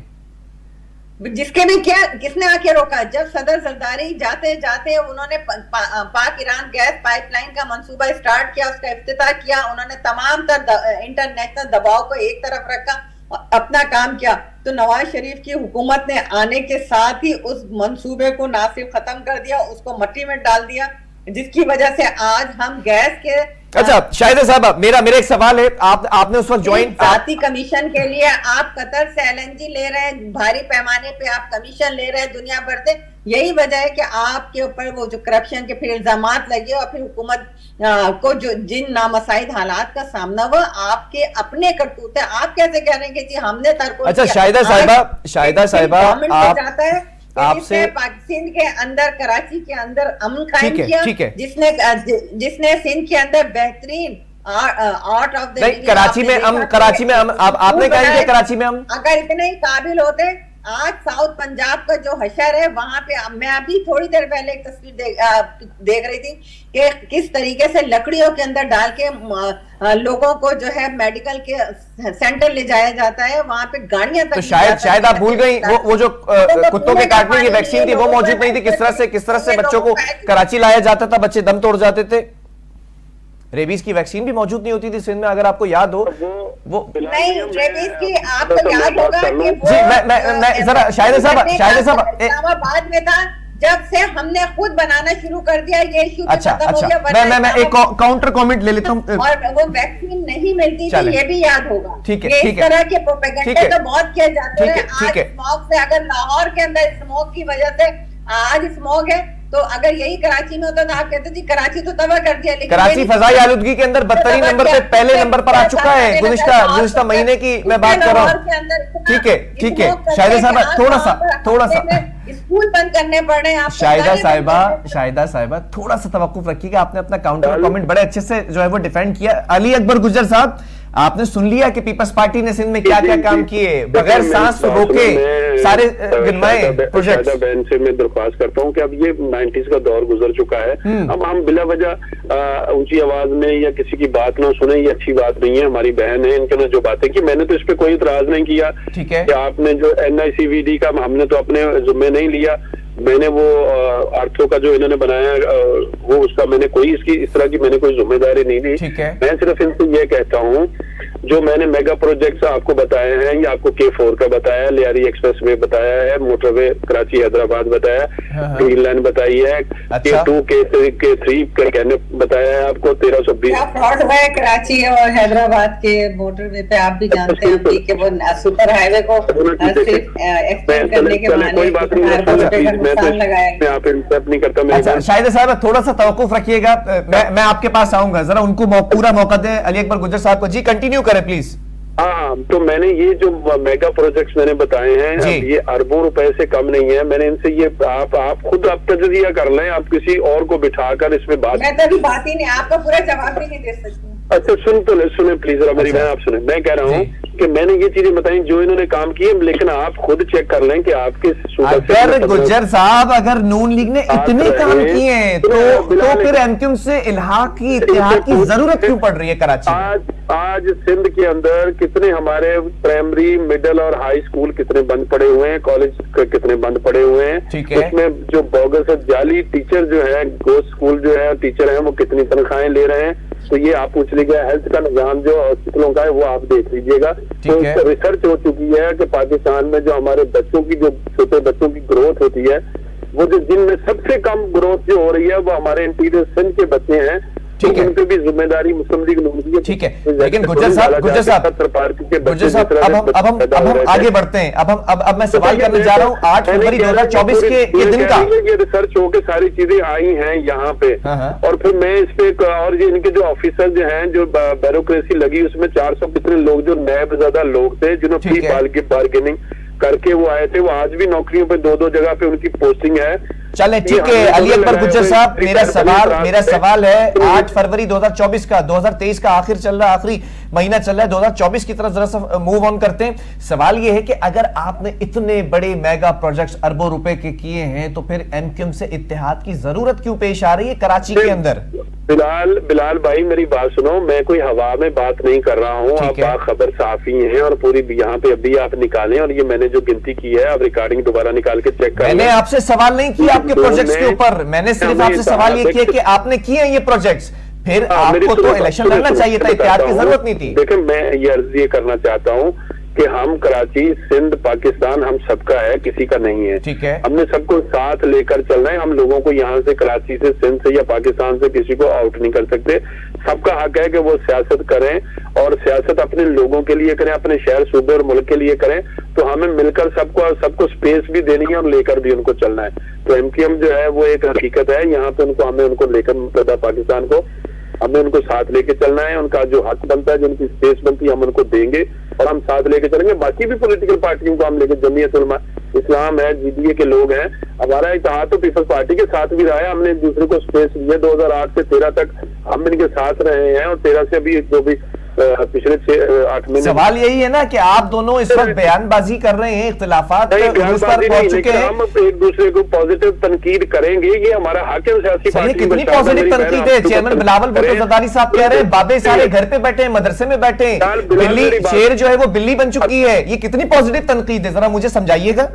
जिसके भी क्या, किसने आके रोका? जब सदर जरदारी जाते जाते उन्होंने पाक ईरान गैस पाइपलाइन का मंसूबा स्टार्ट किया, उसका इफ्तिताह किया, उन्होंने तमाम इंटरनेशनल दबाव को एक तरफ रखा और अपना काम किया। तो नवाज शरीफ की हुकूमत ने आने के साथ ही उस मंसूबे को ना सिर्फ खत्म कर दिया, उसको मट्टी में डाल दिया, जिसकी वजह से आज हम गैस के। अच्छा शाहिदा साहबा, मेरा एक सवाल है, आपने उस वक्त ज्वाइंट जाती कमीशन के लिए आप कतर से LNG ले रहे हैं, भारी पैमाने पे आप कमीशन ले रहे हैं दुनिया भर से। यही वजह है कि आपके ऊपर वो जो करप्शन के फिर इल्जामात लगे और फिर हुकूमत को जो जिन नामसाइद हालात का सामना हुआ, आपके अपने करतूत है। आप कैसे कह रहे हैं कि जी हमने तरकोल? अच्छा शाहिदा साहिबा आप आपसे सिंध के अंदर, कराची के अंदर अमन कायम किया, जिसने सिंध के अंदर बेहतरीन आर्ट ऑफ द कराची में आपने कहा कि कराची में हम अगर इतने ही काबिल होते, आज साउथ पंजाब का जो हशर है वहां पे, मैं अभी थोड़ी देर पहले एक तस्वीर देख रही थी कि किस तरीके से लकड़ियों के अंदर डाल के लोगों को जो है मेडिकल के सेंटर ले जाया जाता है, वहां पे गाड़ियां तो शायद आप भूल गई वो जो कुत्तों के काटने की वैक्सीन थी वो मौजूद नहीं थी। किस तरह से बच्चों को कराची लाया जाता था, बच्चे दम तोड़ जाते थे। रेबीज की वैक्सीन भी मौजूद नहीं होती थी सिंध में, अगर आपको याद हो। वो नहीं, रेबीज की आपको याद होगा कि जी मैं जरा शाहिदा साहब इस्लामाबाद में था जब से हमने खुद बनाना शुरू कर दिया, ये इशू अच्छा मैं एक काउंटर कमेंट ले लेता हूँ। और वो वैक्सीन नहीं मिलती थी, ये भी याद होगा। ठीक है, इस तरह के प्रोपेगेंडा तो बहुत किए जाते हैं। ठीक है। आज स्मॉग से, अगर लाहौर के अंदर स्मॉग की वजह से आज स्मॉग है, तो अगर यही कराची में होता तो आप कहते थे कराची तो तबाह कर दिया, लेकिन कराची फजाई आलूदगी के अंदर 72 नंबर पे पहले नंबर पर आ चुका है। गुज़िश्ता महीने की मैं बात कर रहा हूँ। ठीक है शाहिदा साहब थोड़ा सा स्कूल बंद करने पड़ रहे हैं। शाहिदा साहिबा थोड़ा सा तवक्कुफ रखिएगा। आपने अपना काउंटर कमेंट बड़े अच्छे से जो है वो डिफेंड किया। अली अकबर गुज्जर साहब, आपने सुन लिया कि पीपल्स पार्टी ने सिंध में क्या क्या काम किए, बगैर सांस रोके सारे गिनवाए प्रोजेक्ट। बहन से मैं दरख्वास्त करता हूँ कि अब ये 90s का दौर गुजर चुका है। अब हम बिला वजह ऊंची आवाज में या किसी की बात ना सुने, ये अच्छी बात नहीं है। हमारी बहन है, इनके ने जो बातें की, मैंने तो इस पे कोई इतराज नहीं किया। ठीक है, कि आपने जो NICVD का हमने तो अपने जिम्मे नहीं लिया। मैंने वो अर्थों का जो इन्होंने बनाया वो उसका मैंने कोई इस तरह की मैंने कोई जिम्मेदारी नहीं ली। ठीक है, मैं सिर्फ इनसे ये कहता हूँ जो मैंने मेगा प्रोजेक्ट्स आपको बताए हैं, या आपको K4 का बताया, लियारी एक्सप्रेस वे बताया है, मोटरवे कराची हैदराबाद बताया, ग्रीन लाइन बताई है, K2 K3 कहने बताया है आपको 1320 फ्रॉड हुआ है कराची और हैदराबाद के मोटरवे पे। आप भी जानते हैं कि वो सुपर हाईवे को एक्सटेंड करने के कोई बात नहीं, मैं आप इंसल्ट नहीं करता। अच्छा शाहिदा साहब थोड़ा सा तवक्कुफ रखिएगा, मैं आपके पास आऊंगा, जरा उनको पूरा मौका दें अली अकबर गुज्जर साहब को। जी कंटिन्यू करें प्लीज। हाँ, तो मैंने ये जो मेगा प्रोजेक्ट्स मैंने बताए हैं, ये अरबों रुपए से कम नहीं है। मैंने इनसे ये आप खुद आप तजज़िया कर लें, आप किसी और को बिठाकर इसमें बात। मैं तो अभी बात ही नहीं, आपका पूरा जवाब भी नहीं दे सकती। अच्छा सुने प्लीज जरा मेरी बहन, आप सुने। मैं कह रहा हूँ कि मैंने ये चीजें बताई जो इन्होंने काम किए, लेकिन आप खुद चेक कर लें कि आपके अगर गुज्जर साहब अगर नून लीग ने इतने काम किए हैं तो फिर एमक्यूएम से इल्हाक की इत्तेहाद की जरूरत क्यों पड़ रही है कराची? आज सिंध के अंदर कितने हमारे प्राइमरी, मिडिल और हाई स्कूल कितने बंद पड़े हुए हैं, कॉलेज कितने बंद पड़े हुए हैं। ठीक है, उसमें जो बोगस जाली टीचर जो है, गोस्ट स्कूल जो है टीचर है, वो कितनी तनख्वाहें ले रहे हैं। तो ये आप पूछ लीजिए। हेल्थ का निजाम जो हॉस्पिटलों का है वो आप देख लीजिएगा। तो इस पर रिसर्च हो चुकी है कि पाकिस्तान में जो हमारे बच्चों की, जो छोटे बच्चों की ग्रोथ होती है, वो जो जिनमें सबसे कम ग्रोथ जो हो रही है वो हमारे इंटीरियर सिंध के बच्चे हैं। ठीक है, उनकी भी जिम्मेदारी मुस्लिम लीग नून की है। ठीक है, लेकिन गुज्जर साहब अब हम आगे बढ़ते हैं। अब मैं सवाल करने जा रहा हूँ 8 फरवरी 2024 के दिन का। ये रिसर्च होकर सारी चीजें आई हैं यहाँ पे, और फिर मैं इस पे, और ये इनके जो ऑफिसर जो हैं, जो ब्यूरोक्रेसी लगी उसमें 400 कितने लोग जो नैब ज़्यादा लोग थे जिन्होंने बार्गेनिंग करके वो आए थे, वो आज भी नौकरियों पे 2-2 जगह पे उनकी पोस्टिंग है। चले ठीक है अली अकबर गुज्जर साहब, मेरा सवाल है 8 फरवरी 2024 का, 2023 का आखिरी महीना चल रहा है, 2024 की तरफ जरा सा मूव ऑन करते हैं। सवाल यह है कि अगर आपने इतने बड़े मेगा प्रोजेक्ट्स अरबों रुपए के किए हैं तो फिर एमक्यूएम से इत्तेहाद की जरूरत क्यों पेश आ रही है कराची के अंदर? बिलाल भाई मेरी बात सुनो, मैं कोई हवा में बात नहीं कर रहा हूँ। आप बाखबर साफी हैं और पूरी यहाँ पे अभी आप निकालें, और ये मैंने जो गिनती की है आप रिकॉर्डिंग दोबारा निकाल के चेक करें। मैंने आपसे सवाल नहीं किया आपके प्रोजेक्ट्स के ऊपर, मैंने सिर्फ आपसे सवाल ये किया कि आपने किए हैं ये प्रोजेक्ट्स, फिर आपको तो इलेक्शन लड़ना चाहिए था, इत्तेहाद की जरूरत नहीं थी। देखिए मैं ये अर्ज ये करना चाहता हूँ कि हम कराची, सिंध, पाकिस्तान हम सबका है, किसी का नहीं है। ठीक है, हमने सबको साथ लेकर चलना है। हम लोगों को यहाँ से, कराची से, सिंध से या पाकिस्तान से किसी को आउट नहीं कर सकते। सबका हक है कि वो सियासत करें, और सियासत अपने लोगों के लिए करें, अपने शहर, सूबे और मुल्क के लिए करें। तो हमें मिलकर सबको स्पेस भी देनी है और लेकर भी उनको चलना है। तो एमक्यूएम जो है वो एक हकीकत है, यहाँ पे हमें उनको लेकर पाकिस्तान को हमें उनको साथ लेके चलना है। उनका जो हक बनता है, जिनकी स्पेस बनती है, हम उनको देंगे और हम साथ लेके चलेंगे। बाकी भी पॉलिटिकल पार्टियों को हम लेके, जमीयत उलमा इस्लाम है, GDA के लोग हैं, हमारा इत्तेहाद तो पीपल्स पार्टी के साथ भी रहा है। हमने एक दूसरे को स्पेस दिया। 2008 से 13 तक हम इनके साथ रहे हैं, और 13 से अभी जो भी पिछले 8 महीने। सवाल यही है ना कि आप दोनों इस वक्त बयानबाजी कर रहे हैं, इख्तिलाफात पर पहुंच चुके हैं। हम एक दूसरे को पॉजिटिव तनकीद करेंगे, ये हमारा हक है सियासी पार्टी। कितनी पॉजिटिव तनकीद है? चेयरमैन बिलावल भुट्टो ज़रदारी साहब कह रहे हैं बाबे सारे घर पे बैठे हैं, मदरसे में बैठे हैं, बिल्ली शेर जो है वो बिल्ली बन चुकी है। ये कितनी पॉजिटिव तनकीद है, जरा मुझे समझाइएगा।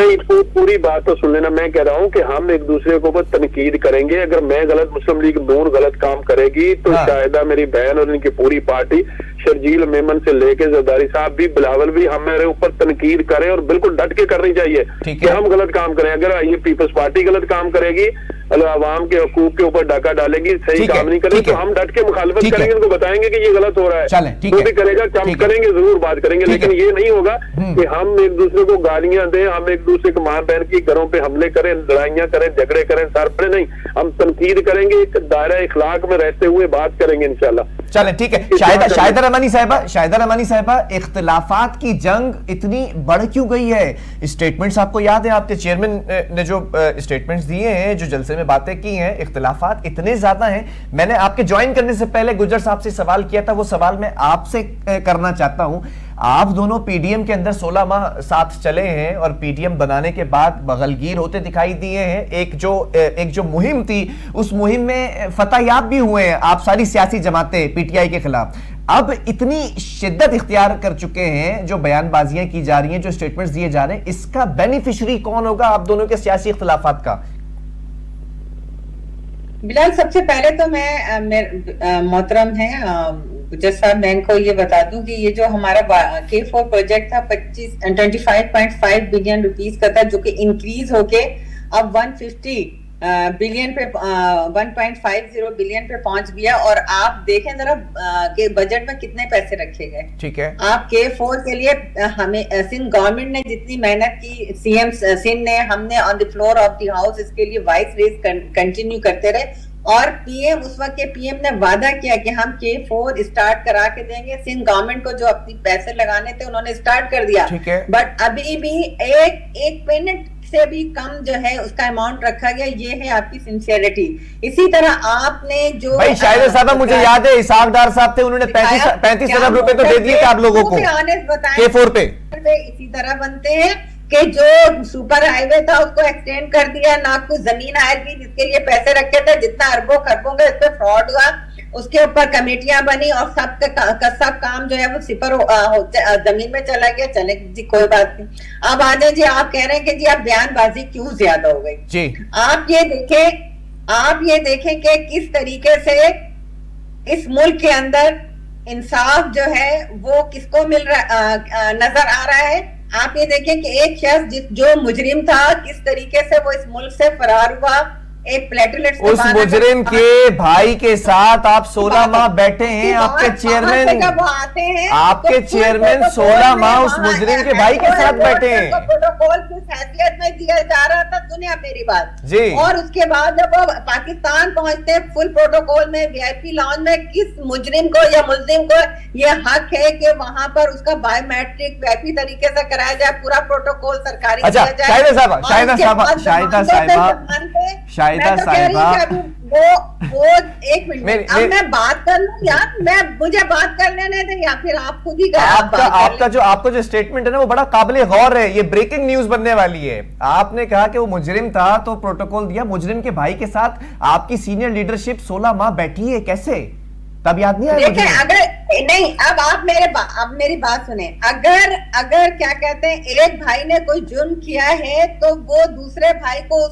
पूरी बात तो सुन लेना। मैं कह रहा हूँ कि हम एक दूसरे को ऊपर तनकीद करेंगे। अगर मैं गलत, मुस्लिम लीग नून गलत काम करेगी तो शायदा मेरी बहन और इनकी पूरी पार्टी, शर्जील मेमन से लेके जरदारी साहब भी, बिलावल भी, हमारे ऊपर तनकीद करें और बिल्कुल डट के करनी चाहिए कि हम गलत काम करें। अगर ये पीपल्स पार्टी गलत काम करेगी, अवाम के हकूक के ऊपर डाका डालेगी, सही काम नहीं करेगी, तो हम डट के मुखालफत करेंगे, उनको बताएंगे कि ये गलत हो रहा है। जो भी करेगा हम करेंगे, जरूर बात करेंगे, लेकिन ये नहीं होगा कि हम एक दूसरे को गालियां दें, हम एक दूसरे को मां बहन की घरों पे हमले करें, लड़ाइयां करें, झगड़े करें, सर पर नहीं। हम तनकीद करेंगे, एक दायरा इखलाक में रहते हुए बात करेंगे इंशाल्लाह। चलें, ठीक है। शाहिदा रहमानी साहिबा, इख्तिलाफात की जंग इतनी बढ़ क्यों गई है? स्टेटमेंट्स आपको याद है, आपके चेयरमैन ने जो स्टेटमेंट्स दिए हैं, जो जलसे में बातें की हैं, इख्तिलाफात इतने ज्यादा हैं। मैंने आपके ज्वाइन करने से पहले गुज्जर साहब से सवाल किया था, वो सवाल मैं आपसे करना चाहता हूं। आप दोनों पीडीएम के अंदर 16 माह साथ चले हैं और पीडीएम बनाने के बाद बगलगीर होते दिखाई दिए हैं। एक जो मुहिम थी, उस मुहिम में फतहयाब भी हुए हैं आप सारी सियासी जमातें पीटीआई के खिलाफ। अब इतनी शिद्दत इख्तियार कर चुके हैं, जो बयानबाजियां की जा रही हैं, जो स्टेटमेंट्स दिए जा रहे हैं, इसका बेनिफिशियरी कौन होगा आप दोनों के सियासी इख्तिलाफात का? बिलाल, सबसे पहले तो मैं मोहतरम है गुज्जर साहब, मैं इनको ये बता दूं कि ये जो हमारा K4 प्रोजेक्ट था 25.5 बिलियन रुपीस का था, जो कि इंक्रीज होके अब 150 बिलियन पे 1.50 बिलियन पे पहुंच गया। और आप देखें जरा के बजट में कितने पैसे रखे गए। ठीक है, आप K4 के लिए हमें सिंध गवर्नमेंट ने जितनी मेहनत की, सीएम सिंध ने, हमने on the floor of the house इसके लिए वाइस रेज कंटिन्यू करते रहे। और पीएम, उस वक्त के पीएम ने वादा किया कि हम K4 स्टार्ट करा के देंगे। सिंध गवर्नमेंट को जो अपनी पैसे लगाने थे उन्होंने स्टार्ट कर दिया, बट अभी भी एक मिनट से भी कम जो है उसका अमाउंट रखा गया। ये है आपकी सिंसियरिटी। इसी तरह आपने जो भाई शाहिदा साहब, मुझे याद है इसाक डार साहब थे, उन्होंने 35 अरब रुपए तो दे दिए थे आप लोगों को K4 पे। इसी तरह बनते हैं कि जो सुपर हाईवे था उसको एक्सटेंड कर दिया, ना कुछ जमीन आएगी जिसके लिए पैसे रखे थे, जितना अरबों खरबों का इस पे फ्रॉड हुआ, उसके ऊपर कमेटियां बनी और सब काम जो है वो सिपर जमीन में चला गया। चले जी, कोई बात नहीं। अब आ जाए जी, आप कह रहे हैं कि जी आप बयानबाजी क्यों ज्यादा हो गई जी। आप ये देखें कि किस तरीके से इस मुल्क के अंदर इंसाफ जो है वो किसको मिल रहा नजर आ रहा है। आप ये देखें कि एक शख्स जो मुजरिम था, किस तरीके से वो इस मुल्क से फरार हुआ। एक प्लेटलेट्स उस मुजरिम के भाई के साथ आप 16 माह बैठे हैं। आपके चेयरमैन 16 माह उस मुजरिम के भाई के साथ बैठे हैं। प्रोटोकॉल किस हैसियत में दिया जा रहा था, दुनिया मेरी बात जी। और उसके बाद जब वो पाकिस्तान पहुंचते हैं फुल प्रोटोकॉल में, वीआईपी लॉन्च में, किस मुजरिम को या मुल्जिम को ये हक है कि वहां पर उसका बायोमेट्रिक वीआईपी तरीके से कराया जाए, पूरा प्रोटोकॉल सरकारी अच्छा, शाहिदा साहिबा वो एक मिनट, अब मैं बात कर लूं यार, मुझे बात कर लेने दें या फिर आप खुद ही आपका जो स्टेटमेंट है ना वो बड़ा काबिले गौर है। ये ब्रेकिंग न्यूज बनने वाली है। आपने कहा कि वो मुजरिम था तो प्रोटोकॉल दिया, मुजरिम के भाई के साथ आपकी सीनियर लीडरशिप 16 माह बैठी है, कैसे? तब याद नहीं आया? देखिए, अगर नहीं, अब आप मेरी बात सुने। अगर क्या कहते हैं, एक भाई ने कोई जुर्म किया है तो वो दूसरे भाई को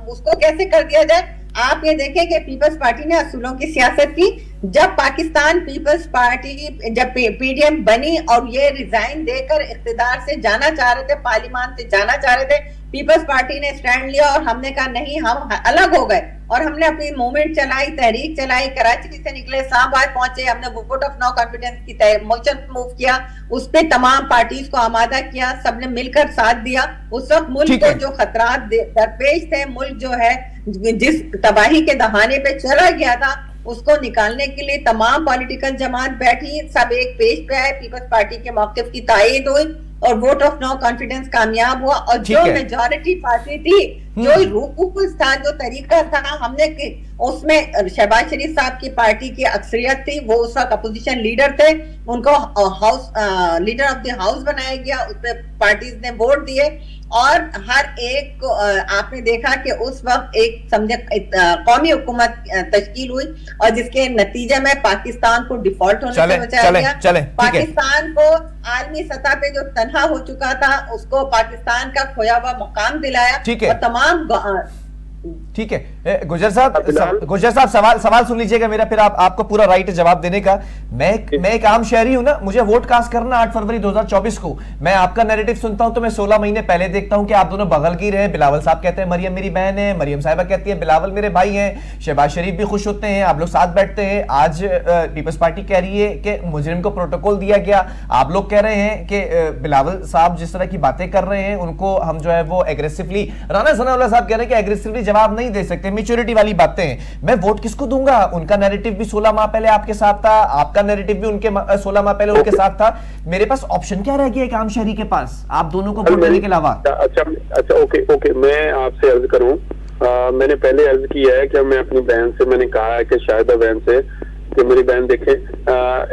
उसको कैसे कर दिया जाए? आप ये देखें कि पीपल्स पार्टी ने असूलों की सियासत की। जब पाकिस्तान पीपल्स पार्टी जब पीडीएम बनी और ये रिजाइन देकर इख्तिदार से जाना चाह रहे थे, पार्लियामान से जाना चाह रहे थे, पीपल्स पार्टी ने स्टैंड लिया और हमने कहा नहीं, हम अलग हो गए और हमने अपनी मूवमेंट चलाई, तहरीक चलाई, कराची से निकले, इस्लामाबाद पहुंचे, हमने वोट ऑफ नो कॉन्फिडेंस की मोशन मूव किया, उस पे तमाम पार्टीज को आमादा किया, सबने मिलकर साथ दिया। उस वक्त मुल्क को जो खतरात दरपेश थे, मुल्क जो है जिस तबाही के दहाने पे चला गया था, उसको निकालने के लिए तमाम पॉलिटिकल जमात बैठी, सब एक पेज पे आए, पीपल्स पार्टी के मौक़िफ़ की तायीद हुई और वोट ऑफ नो कॉन्फिडेंस कामयाब हुआ। और जो मेजॉरिटी पार्टी थी जो रूल था, जो तरीका था, हमने उसमें शहबाज शरीफ साहब की पार्टी की अक्सरियत थी, वो उस वक्त अपोजिशन लीडर थे, उनको house leader of the house बनाया गया, उस पर पार्टीज ने वोट दिए और हर एक को आपने देखा कि उस वक्त एक समझे कौमी हुकूमत तश्कील हुई और जिसके नतीजे में पाकिस्तान को डिफॉल्ट होने से बचाया गया। पाकिस्तान को आलमी सतह पे जो तनहा हो चुका था उसको पाकिस्तान का खोया हुआ मुकाम दिलाया और तमाम। ठीक है गुजर साहब सवाल सुन लीजिएगा मेरा, फिर आपको पूरा राइट है जवाब देने का। मैं एक आम शहरी हूं ना, मुझे वोट कास्ट करना 8 फरवरी 2024 को। मैं आपका नैरेटिव सुनता हूं तो मैं 16 महीने पहले देखता हूं कि आप दोनों बगल की रहे। बिलावल साहब कहते हैं मरियम मेरी बहन है, मरियम साहिबा कहती है बिलावल मेरे भाई हैं, शहबाज शरीफ भी खुश होते हैं, आप लोग साथ बैठते हैं। आज पीपल्स पार्टी कह रही है कि मुजरिम को प्रोटोकॉल दिया गया, आप लोग कह रहे हैं कि बिलावल साहब जिस तरह की बातें कर रहे हैं उनको हम जो है वो एग्रेसिवली, राना सनाउल्लाह साहब कह रहे हैं कि एग्रेसिवली जवाब नहीं दे सकते, मेच्योरिटी वाली बातें हैं। मैं वोट किसको दूंगा? उनका नैरेटिव भी 16 माह पहले आपके साथ था, आपका नैरेटिव भी उनके 16 माह पहले उनके साथ था। मेरे पास ऑप्शन क्या रह गया एक आम शहरी के पास आप दोनों को वोट देने के अलावा? अच्छा ओके मैं आपसे अर्ज करूं, मैंने पहले अर्ज किया है कि मैं अपनी बहन से मैंने कहा है कि शायद बहन से कि मेरी बहन देखें,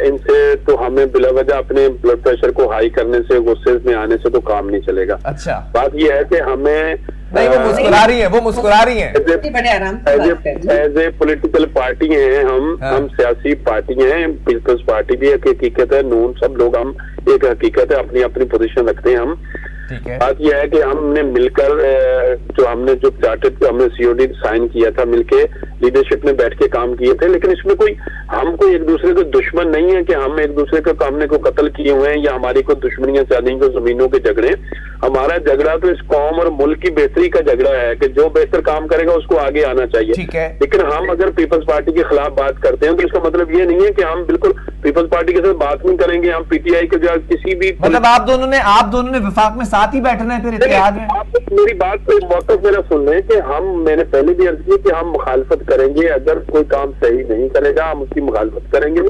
इनसे तो हमें बिलावजह अपने ब्लड प्रेशर को हाई करने से, गुस्से में आने से तो काम नहीं चलेगा। अच्छा, बात यह है कि हमें नहीं, वो मुस्कुरा रही है एज ए पॉलिटिकल पार्टी हैं हम सियासी पार्टी हैं, पीपल्स पार्टी भी एक हकीकत है, नून सब लोग हम एक हकीकत है, अपनी अपनी पोजीशन रखते हैं हम। बात यह है कि हमने मिलकर हमने COD साइन किया था, मिलके लीडरशिप में बैठ के काम किए थे, लेकिन इसमें हम कोई एक दूसरे के दुश्मन नहीं है कि हम एक दूसरे को हमने को कत्ल किए हुए हैं या हमारी कोई दुश्मनियां चल रही, जमीनों के झगड़े। हमारा झगड़ा तो इस कौम और मुल्क की बेहतरी का झगड़ा है कि जो बेहतर काम करेगा उसको आगे आना चाहिए। ठीक है, लेकिन हम अगर पीपल्स पार्टी के खिलाफ बात करते हैं तो इसका मतलब ये नहीं है कि हम बिल्कुल पीपल्स पार्टी के साथ बात नहीं करेंगे, हम PTI के जो किसी भी मतलब आप दोनों ने विफाक में साथ ही बैठना है, फिर इत्तेहाद में। आप मेरी बात को मौका मेरा सुन लें कि मैंने पहले भी अर्ज की कि हम मुखालफत करेंगे, अगर कोई काम सही नहीं करेगा हम उसकी मुखालफत करेंगे,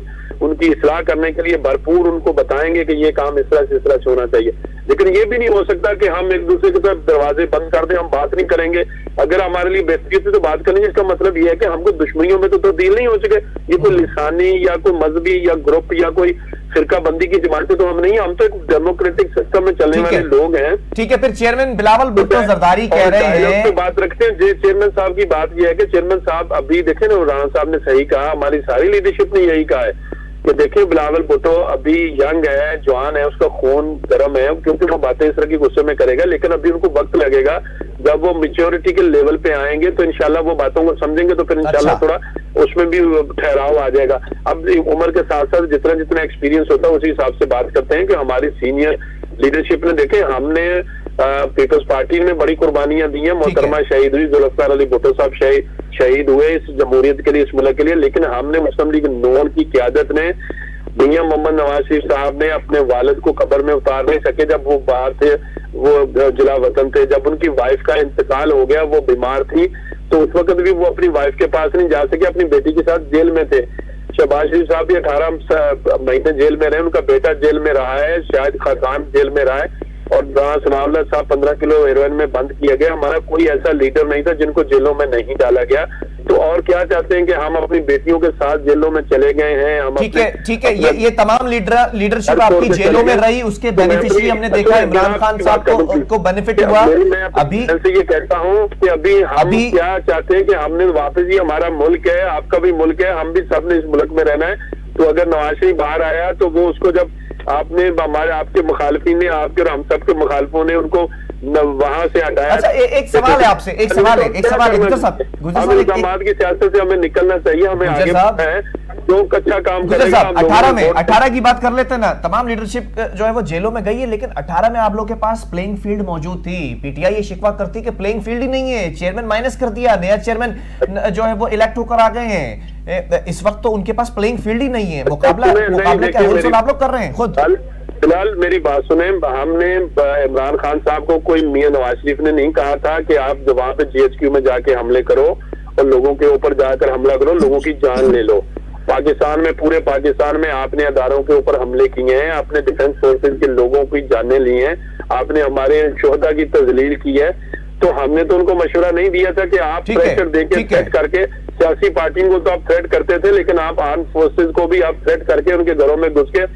उनकी इस्लाह करने के लिए भरपूर उनको बताएंगे कि ये काम इस तरह से होना चाहिए। लेकिन ये भी नहीं हो सकता कि हम एक दूसरे की तरफ दरवाजे बंद कर दें, हम बात नहीं करेंगे। अगर हमारे लिए बेहतरी से तो बात करेंगे, इसका मतलब ये है कि हमको दुश्मनियों में तो तब्दील नहीं हो सके। ये कोई लिसानी या कोई मजहबी या ग्रुप या कोई फिरका बंदी की जमातें तो हम नहीं, हम तो एक डेमोक्रेटिक सिस्टम में चलने वाले लोग हैं। ठीक है, फिर चेयरमैन बिलावल भुट्टो जरदारी कह रहे हैं, बात रखते हैं चेयरमैन साहब की। बात यह है कि चेयरमैन साहब अभी देखे ना, राणा साहब ने सही कहा, हमारी सारी लीडरशिप ने यही कहा है कि देखिए बिलावल भुट्टो अभी यंग है, जवान है, उसका खून गर्म है, क्योंकि वो बातें इस तरह की गुस्से में करेगा, लेकिन अभी उनको वक्त लगेगा। जब वो मैच्योरिटी के लेवल पे आएंगे तो इंशाल्लाह वो बातों को समझेंगे, तो फिर इंशाल्लाह थोड़ा उसमें भी ठहराव आ जाएगा। अब उम्र के साथ साथ जितना एक्सपीरियंस होता है उसी हिसाब से बात करते हैं कि हमारी सीनियर लीडरशिप ने देखे, हमने पीपल्स पार्टी में बड़ी कुर्बानियां दी हैं, मोहतरमा शहीद हुई, जुल्फकार अली भुट्टो साहब शहीद हुए इस जमहूरियत के लिए, इस मुल्क के लिए। लेकिन हमने मुस्लिम लीग नून की क़यादत ने, मियां मोहम्मद नवाज शरीफ साहब ने अपने वालिद को कब्र में उतार नहीं सके जब वो बाहर थे, वो जिला वतन थे। जब उनकी वाइफ का इंतकाल हो गया, वो बीमार थी, तो उस वक्त भी वो अपनी वाइफ के पास नहीं जा सके, अपनी बेटी के साथ जेल में थे। शहबाज शरीफ साहब भी 18 महीने जेल में रहे, उनका बेटा जेल में रहा है, शाहिद खान जेल में रहा है, और राणा सनाउल्लाह साहब 15 किलो हेरोइन में बंद किया गया। हमारा कोई ऐसा लीडर नहीं था जिनको जेलों में नहीं डाला गया। तो और क्या चाहते हैं कि हम अपनी बेटियों के साथ जेलों में चले गए हैं? हम ठीक है, ये तमाम लीडरशिप आपकी जेलों में रही, उसके बेनिफिशियरी हमने देखा, इमरान खान साहब को बेनिफिट हुआ। अभी ये कहता हूँ कि अभी हम क्या चाहते हैं कि हमने वापस, ही हमारा मुल्क है, आपका भी मुल्क है, हम भी सबने इस मुल्क में रहना है। तो अगर नवाज शरीफ बाहर आया तो वो उसको, जब आपके मुखालिफिन ने, आपके और हम सब के मुखालिफों ने उनको वहां से हटाया। अच्छा, एक सवाल है आपसे, एक सवाल है गुजर साहब, की सियासत से हमें निकलना चाहिए, हमें आगे है जो अच्छा काम करेगा। 18 की बात कर लेते हैं ना, तमाम लीडरशिप जो है वो जेलों में गई है, लेकिन 18 में आप लोग के पास प्लेइंग फील्ड मौजूद थी। PTI ये शिकवा करती कि प्लेइंग फील्ड ही नहीं है, चेयरमैन माइनस कर दिया, नया चेयरमैन जो है वो इलेक्ट होकर आ गए हैं। इस वक्त तो उनके पास प्लेइंग फील्ड ही नहीं है, मुकाबले का होलसेल आप लोग कर रहे हैं खुद। फिलहाल मेरी बात सुने, हमने इमरान खान साहब को, कोई मियां नवाज शरीफ ने नहीं कहा था कि आप वहां पे GHQ में जाके हमले करो और लोगों के ऊपर जाकर हमला करो, लोगों की जान ले लो। पाकिस्तान में, पूरे पाकिस्तान में आपने अदारों के ऊपर हमले किए हैं, आपने डिफेंस फोर्सेज के लोगों की जानें ली हैं, आपने हमारे शोहदा की तजलील की है। तो हमने तो उनको मशवरा नहीं दिया था कि आप प्रेशर देके थ्रेट करके, सियासी पार्टियों को तो आप थ्रेट करते थे, लेकिन आप आर्म फोर्सेज को भी आप थ्रेट करके उनके घरों में घुस के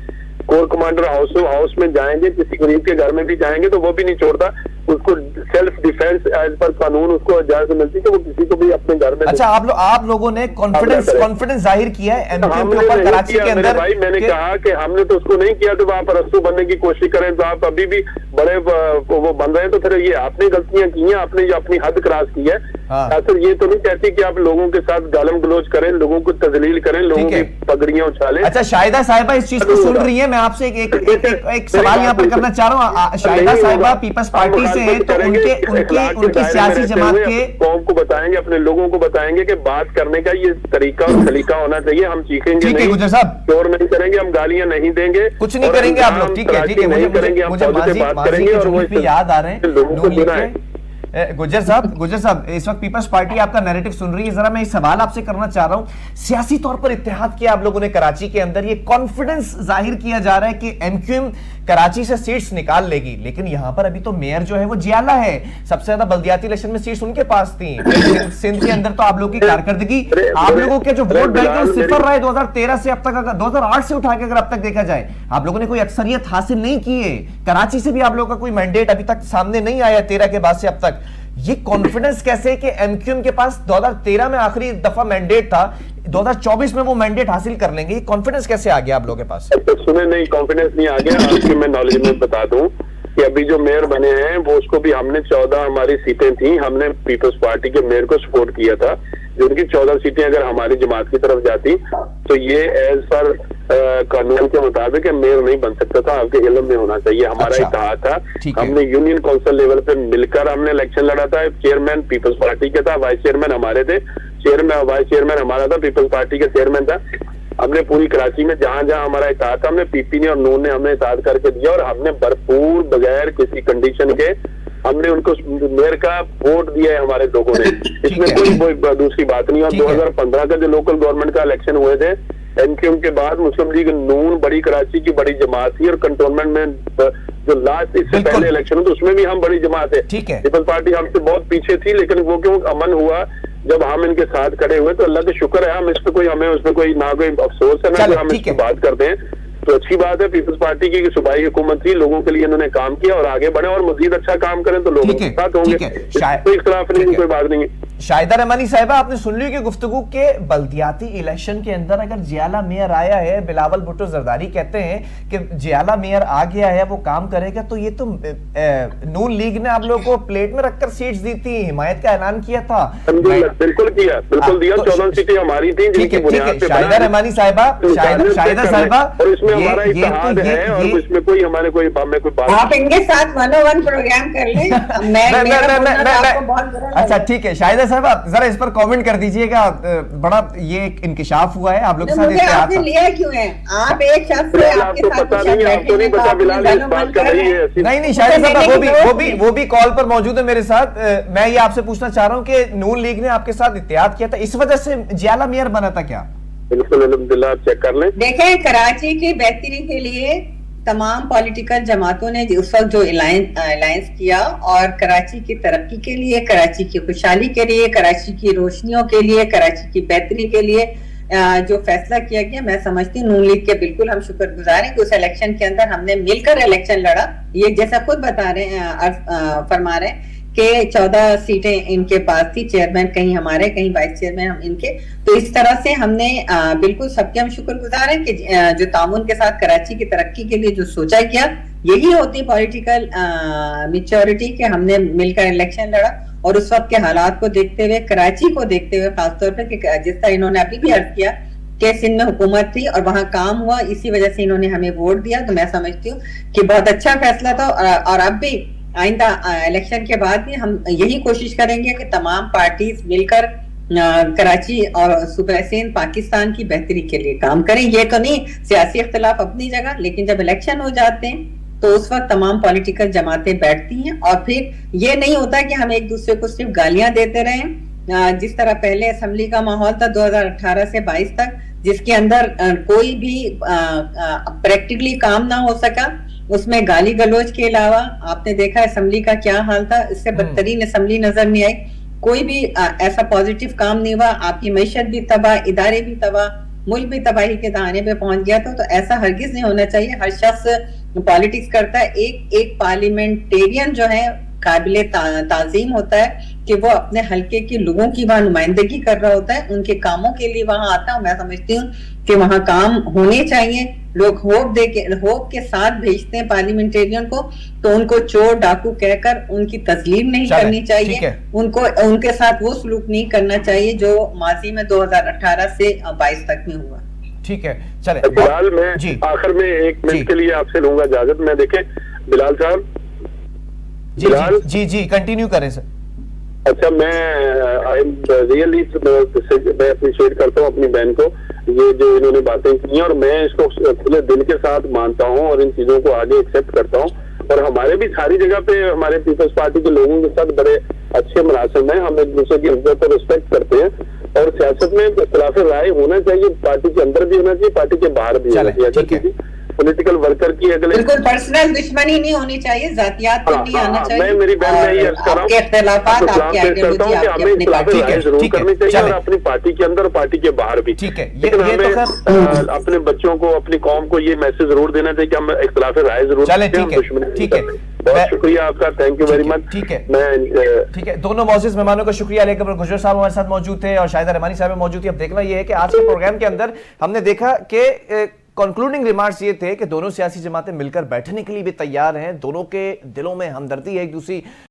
कोर कमांडर हाउस में जाएंगे, किसी गरीब के घर में भी जाएंगे तो वो भी नहीं छोड़ता, उसको सेल्फ डिफेंस एज पर कानून उसको इजाजत मिलती है कि वो किसी को भी अपने घर में। अच्छा, आप लोगों ने कॉन्फिडेंस जाहिर किया है एमक्यू के ऊपर कराची के अंदर? भाई मैंने कहा कि हमने तो उसको नहीं किया, तो आप रस्सू बनने की कोशिश करें तो आप अभी भी बड़े वो बन रहे हैं, तो फिर ये आपने गलतियां की हैं, आपने जो अपनी हद क्रॉस की है। सर ये तो नहीं कहती कि आप लोगों के साथ गालम गलोच करें, लोगों को तजलील करें, लोगों की पगड़ियां उछालें। अच्छा, शाहिदा साहिबा इस चीज को सुन रही है, मैं आपसे एक सवाल यहाँ पर करना चाह रहा हूँ। शाहिदा साहिबा पीपल्स पार्टी से हैं, तो उनकी सियासी जमात के कौम को बताएंगे, अपने लोगों को बताएंगे कि बात करने का ये तरीका और सलीका होना चाहिए। हम चीखेंगे नहीं, गुजर साहब, शोर नहीं करेंगे, हम गालियां नहीं देंगे, कुछ नहीं करेंगे आप लोग, ठीक है, मुझे याद आ रहे हैं गुजर साहब इस वक्त पीपल्स पार्टी आपका नैरेटिव सुन रही है, जरा मैं एक सवाल आपसे करना चाह रहा हूं। सियासी तौर पर इत्तेहाद किया आप लोगों ने कराची के अंदर, ये कॉन्फिडेंस जाहिर किया जा रहा है कि एमक्यूएम कराची से सीट्स निकाल लेगी, लेकिन यहां पर अभी तो मेयर जो है वो जियाला है, सबसे ज्यादा बल्दियाती इलेक्शन में सीट्स उनके पास थी। सिंध के अंदर तो आप लोगों की कारकर्दगी, आप लोगों के जो वोट बैंक है वो सिफर रहा है 2013 से अब तक, अगर 2008 से उठा के अगर अब तक देखा जाए, आप लोगों ने कोई अक्सरियत हासिल नहीं की है। कराची से भी आप लोगों का कोई मैंडेट अभी तक सामने नहीं आया 13 के बाद से अब तक। ये कॉन्फिडेंस कैसे कि एमक्यूएम के पास 2013 में आखिरी दफा मैंडेट था, 2024 में वो मैंडेट हासिल कर लेंगे, ये कॉन्फिडेंस कैसे आ गया आप लोगों के पास? सुने नहीं, कॉन्फिडेंस नहीं आ गया। आपकी मैं नॉलेज में बता दूं कि अभी जो मेयर बने हैं वो उसको भी हमने 14 हमारी सीटें थी, हमने पीपल्स पार्टी के मेयर को सपोर्ट किया था, जो उनकी 14 सीटें अगर हमारी जमात की तरफ जाती तो ये एज पर कानून के मुताबिक मेयर नहीं बन सकता था, आपके इल्म में होना चाहिए। हमारा इत्तेहाद था, हमने यूनियन काउंसिल लेवल पे मिलकर हमने इलेक्शन लड़ा था। चेयरमैन पीपल्स पार्टी के था, वाइस चेयरमैन हमारे थे, वाइस चेयरमैन हमारा था, पीपल्स पार्टी का चेयरमैन था। हमने पूरी कराची में जहां जहां हमारा इत्तेहाद था, हमने पीपी ने और नून ने हमें इत्तेहाद करके दिया, और हमने भरपूर बगैर किसी कंडीशन के हमने उनको मेयर का वोट दिया है हमारे लोगों ने, इसमें कोई दूसरी बात नहीं। और 2015 का जो लोकल गवर्नमेंट का इलेक्शन हुए थे, एमक्यूएम के बाद मुस्लिम लीग नून बड़ी कराची की बड़ी जमात थी, और कंटोनमेंट में जो लास्ट इससे पहले इलेक्शन हुआ तो उसमें भी हम बड़ी जमात है। पीपल्स पार्टी हमसे बहुत पीछे थी, लेकिन वो क्यों अमन हुआ जब हम इनके साथ खड़े हुए, तो अल्लाह का शुक्र है, हम इस पे कोई हमें उसमें कोई ना कोई अफसोस है ना कि हम इसकी बात करते हैं, तो अच्छी बात है। पीपल्स पार्टी की सूबाई हुकूमत थी, लोगों के लिए इन्होंने काम किया और आगे बढ़े और मजीद अच्छा काम करें तो लोगों के साथ होंगे, कोई इख्तिलाफ नहीं, कोई बात नहीं है। शाहिदा रहमानी साहिबा, आपने सुन ली कि गुफ्तगू के बल्दियाती इलेक्शन के अंदर अगर जियाला मेयर आया है, बिलावल भुट्टो जरदारी कहते हैं कि जियाला मेयर आ गया है, वो काम करेगा, तो ये तो नून लीग ने आप लोगों को प्लेट में रखकर सीट्स दी थी, हिमायत का ऐलान किया था। बिल्कुल किया, बिल्कुल दिया, 14 सीटें हमारी थी जिनकी बुनियाद पे। शाहिदा रहमानी साहिबा, शाहिदा साहिबा, और इसमें हमारा इत्तेहाद है, और इसमें कोई हमारे कोई बात, आप इनके साथ 101 प्रोग्राम कर लें। अच्छा ठीक है, शाहिदा साहब आप जरा इस पर कमेंट कर दीजिएगा, बड़ा ये इंकिशाफ हुआ है आप लोग के साथ, मुझे आपने लिया क्यों है? आप एक शख्स से आपके साथ पता नहीं, आपको नहीं पता बिलाल इस बात का नहीं शाहिदा साहब वो भी कॉल पर मौजूद है मेरे साथ। मैं ये आपसे पूछना चाह रहा हूँ कि नून लीग ने आपके साथ इत्तेहाद किया था, इस वजह से जियाला मेयर बना था क्या? बिल्कुल अल्हम्दुलिल्लाह, चेक कर लें। देखें, कराची की बेहतरी के लिए तमाम पॉलिटिकल जमातों ने उस वक्त जो अलायंस किया, और कराची की तरक्की के लिए, कराची की खुशहाली के लिए, कराची की रोशनियों के लिए, कराची की बेहतरी के लिए जो फैसला किया गया, मैं समझती हूँ नून लीग के बिल्कुल हम शुक्रगुजार हैं कि उस इलेक्शन के अंदर हमने मिलकर इलेक्शन लड़ा। ये जैसा खुद बता रहे हैं, फरमा रहे हैं कि 14 सीटें इनके पास थी, चेयरमैन कहीं हमारे, कहीं वाइस चेयरमैन हम इनके, तो इस तरह से हमने बिल्कुल सबके हम शुक्रगुजार हैं कि जो तामुन के साथ कराची की तरक्की के लिए जो सोचा किया, यही होती पॉलिटिकल मैच्योरिटी कि हमने मिलकर इलेक्शन लड़ा। और उस वक्त के हालात को देखते हुए, कराची को देखते हुए खासतौर पर, जिस तरह इन्होंने अभी भी अर्ज किया कि सिंध में हुकूमत थी और वहां काम हुआ, इसी वजह से इन्होंने हमें वोट दिया, तो मैं समझती हूँ कि बहुत अच्छा फैसला था। और अब भी आइंदा इलेक्शन के बाद भी हम यही कोशिश करेंगे कि तमाम पार्टीज मिलकर कराची और सूबा सिंध पाकिस्तान की बेहतरी के लिए काम करें। ये तो नहीं, सियासी इख्तिलाफ अपनी जगह, लेकिन जब इलेक्शन हो जाते हैं तो उस वक्त तमाम पॉलिटिकल जमातें बैठती हैं, और फिर ये नहीं होता कि हम एक दूसरे को सिर्फ गालियां देते रहें। जिस तरह पहले असेंबली का माहौल था 2018 से 22 तक, जिसके अंदर कोई भी प्रैक्टिकली काम ना हो सका, उसमें गाली गलौज के अलावा आपने देखा असेंबली का क्या हाल था, इससे बदतरीन असेंबली नजर नहीं आई। कोई भी ऐसा पॉजिटिव काम नहीं हुआ, आपकी मैशत भी तबाह, इदारे भी तबाह, मुल्क भी तबाही के दहाने पे पहुंच गया। तो ऐसा हरगिज नहीं होना चाहिए। हर शख्स पॉलिटिक्स करता है, एक पार्लियामेंटेरियन जो है काबिले ताजीम होता है कि वो अपने हल्के के लोगों की वहां नुमाइंदगी कर रहा होता है, उनके कामों के लिए वहां आता है। मैं समझती हूँ कि वहां काम होने चाहिए। लोग होप के साथ भेजते हैं पार्लियामेंटेरियन को, तो उनको चोर डाकू कहकर उनकी तस्लीम नहीं करनी चाहिए, उनको उनके साथ वो सलूक नहीं करना चाहिए जो माजी में 2018 से 22 तक में हुआ। ठीक है, चले बिलाल, मैं आखिर में 1 मिनट के लिए आपसे लूंगा इजाजत। मैं देखें बिलाल साहब, जी कंटिन्यू करें सर। अच्छा, मैं रियली मैं अप्रिशिएट करता हूँ अपनी बहन को, ये जो इन्होंने बातें की हैं, और मैं इसको खुले दिल के साथ मानता हूँ और इन चीजों को आगे एक्सेप्ट करता हूँ। और हमारे भी सारी जगह पे हमारे पीपल्स पार्टी के लोगों के साथ बड़े अच्छे मुनासिब हैं, हम एक दूसरे की इज्जत और रिस्पेक्ट करते हैं। और सियासत में इख्तिलाफ राय होना चाहिए, पार्टी के अंदर भी होना चाहिए, पार्टी के बाहर भी होना चाहिए। पॉलिटिकल वर्कर की अगले बिल्कुल पर्सनल दुश्मनी नहीं होनी चाहिए, जातियात पे नहीं आना चाहिए। मैं मेरी बहन में ये अर्ज कर रहा हूँ, हमें इख्तिलाफ राय जरूर करनी चाहिए, और अपनी पार्टी के अंदर और पार्टी के बाहर भी। ठीक है, लेकिन हमें अपने बच्चों को, अपनी कौम को ये मैसेज जरूर देना चाहिए कि हम इख्तिलाफ राय जरूर दुश्मनी। ठीक है, बहुत शुक्रिया आपका, थैंक यू वेरी मच। ठीक है, दोनों मौजूद मेहमानों का शुक्रिया। लेकर गुजर साहब हमारे साथ मौजूद थे और शाहिदा रहमानी साहब मौजूद थी। अब देखना यह है कि आज के प्रोग्राम के अंदर हमने देखा कि कंक्लूडिंग रिमार्क्स ये थे कि दोनों सियासी जमातें मिलकर बैठने के लिए भी तैयार हैं, दोनों के दिलों में हमदर्दी है एक दूसरी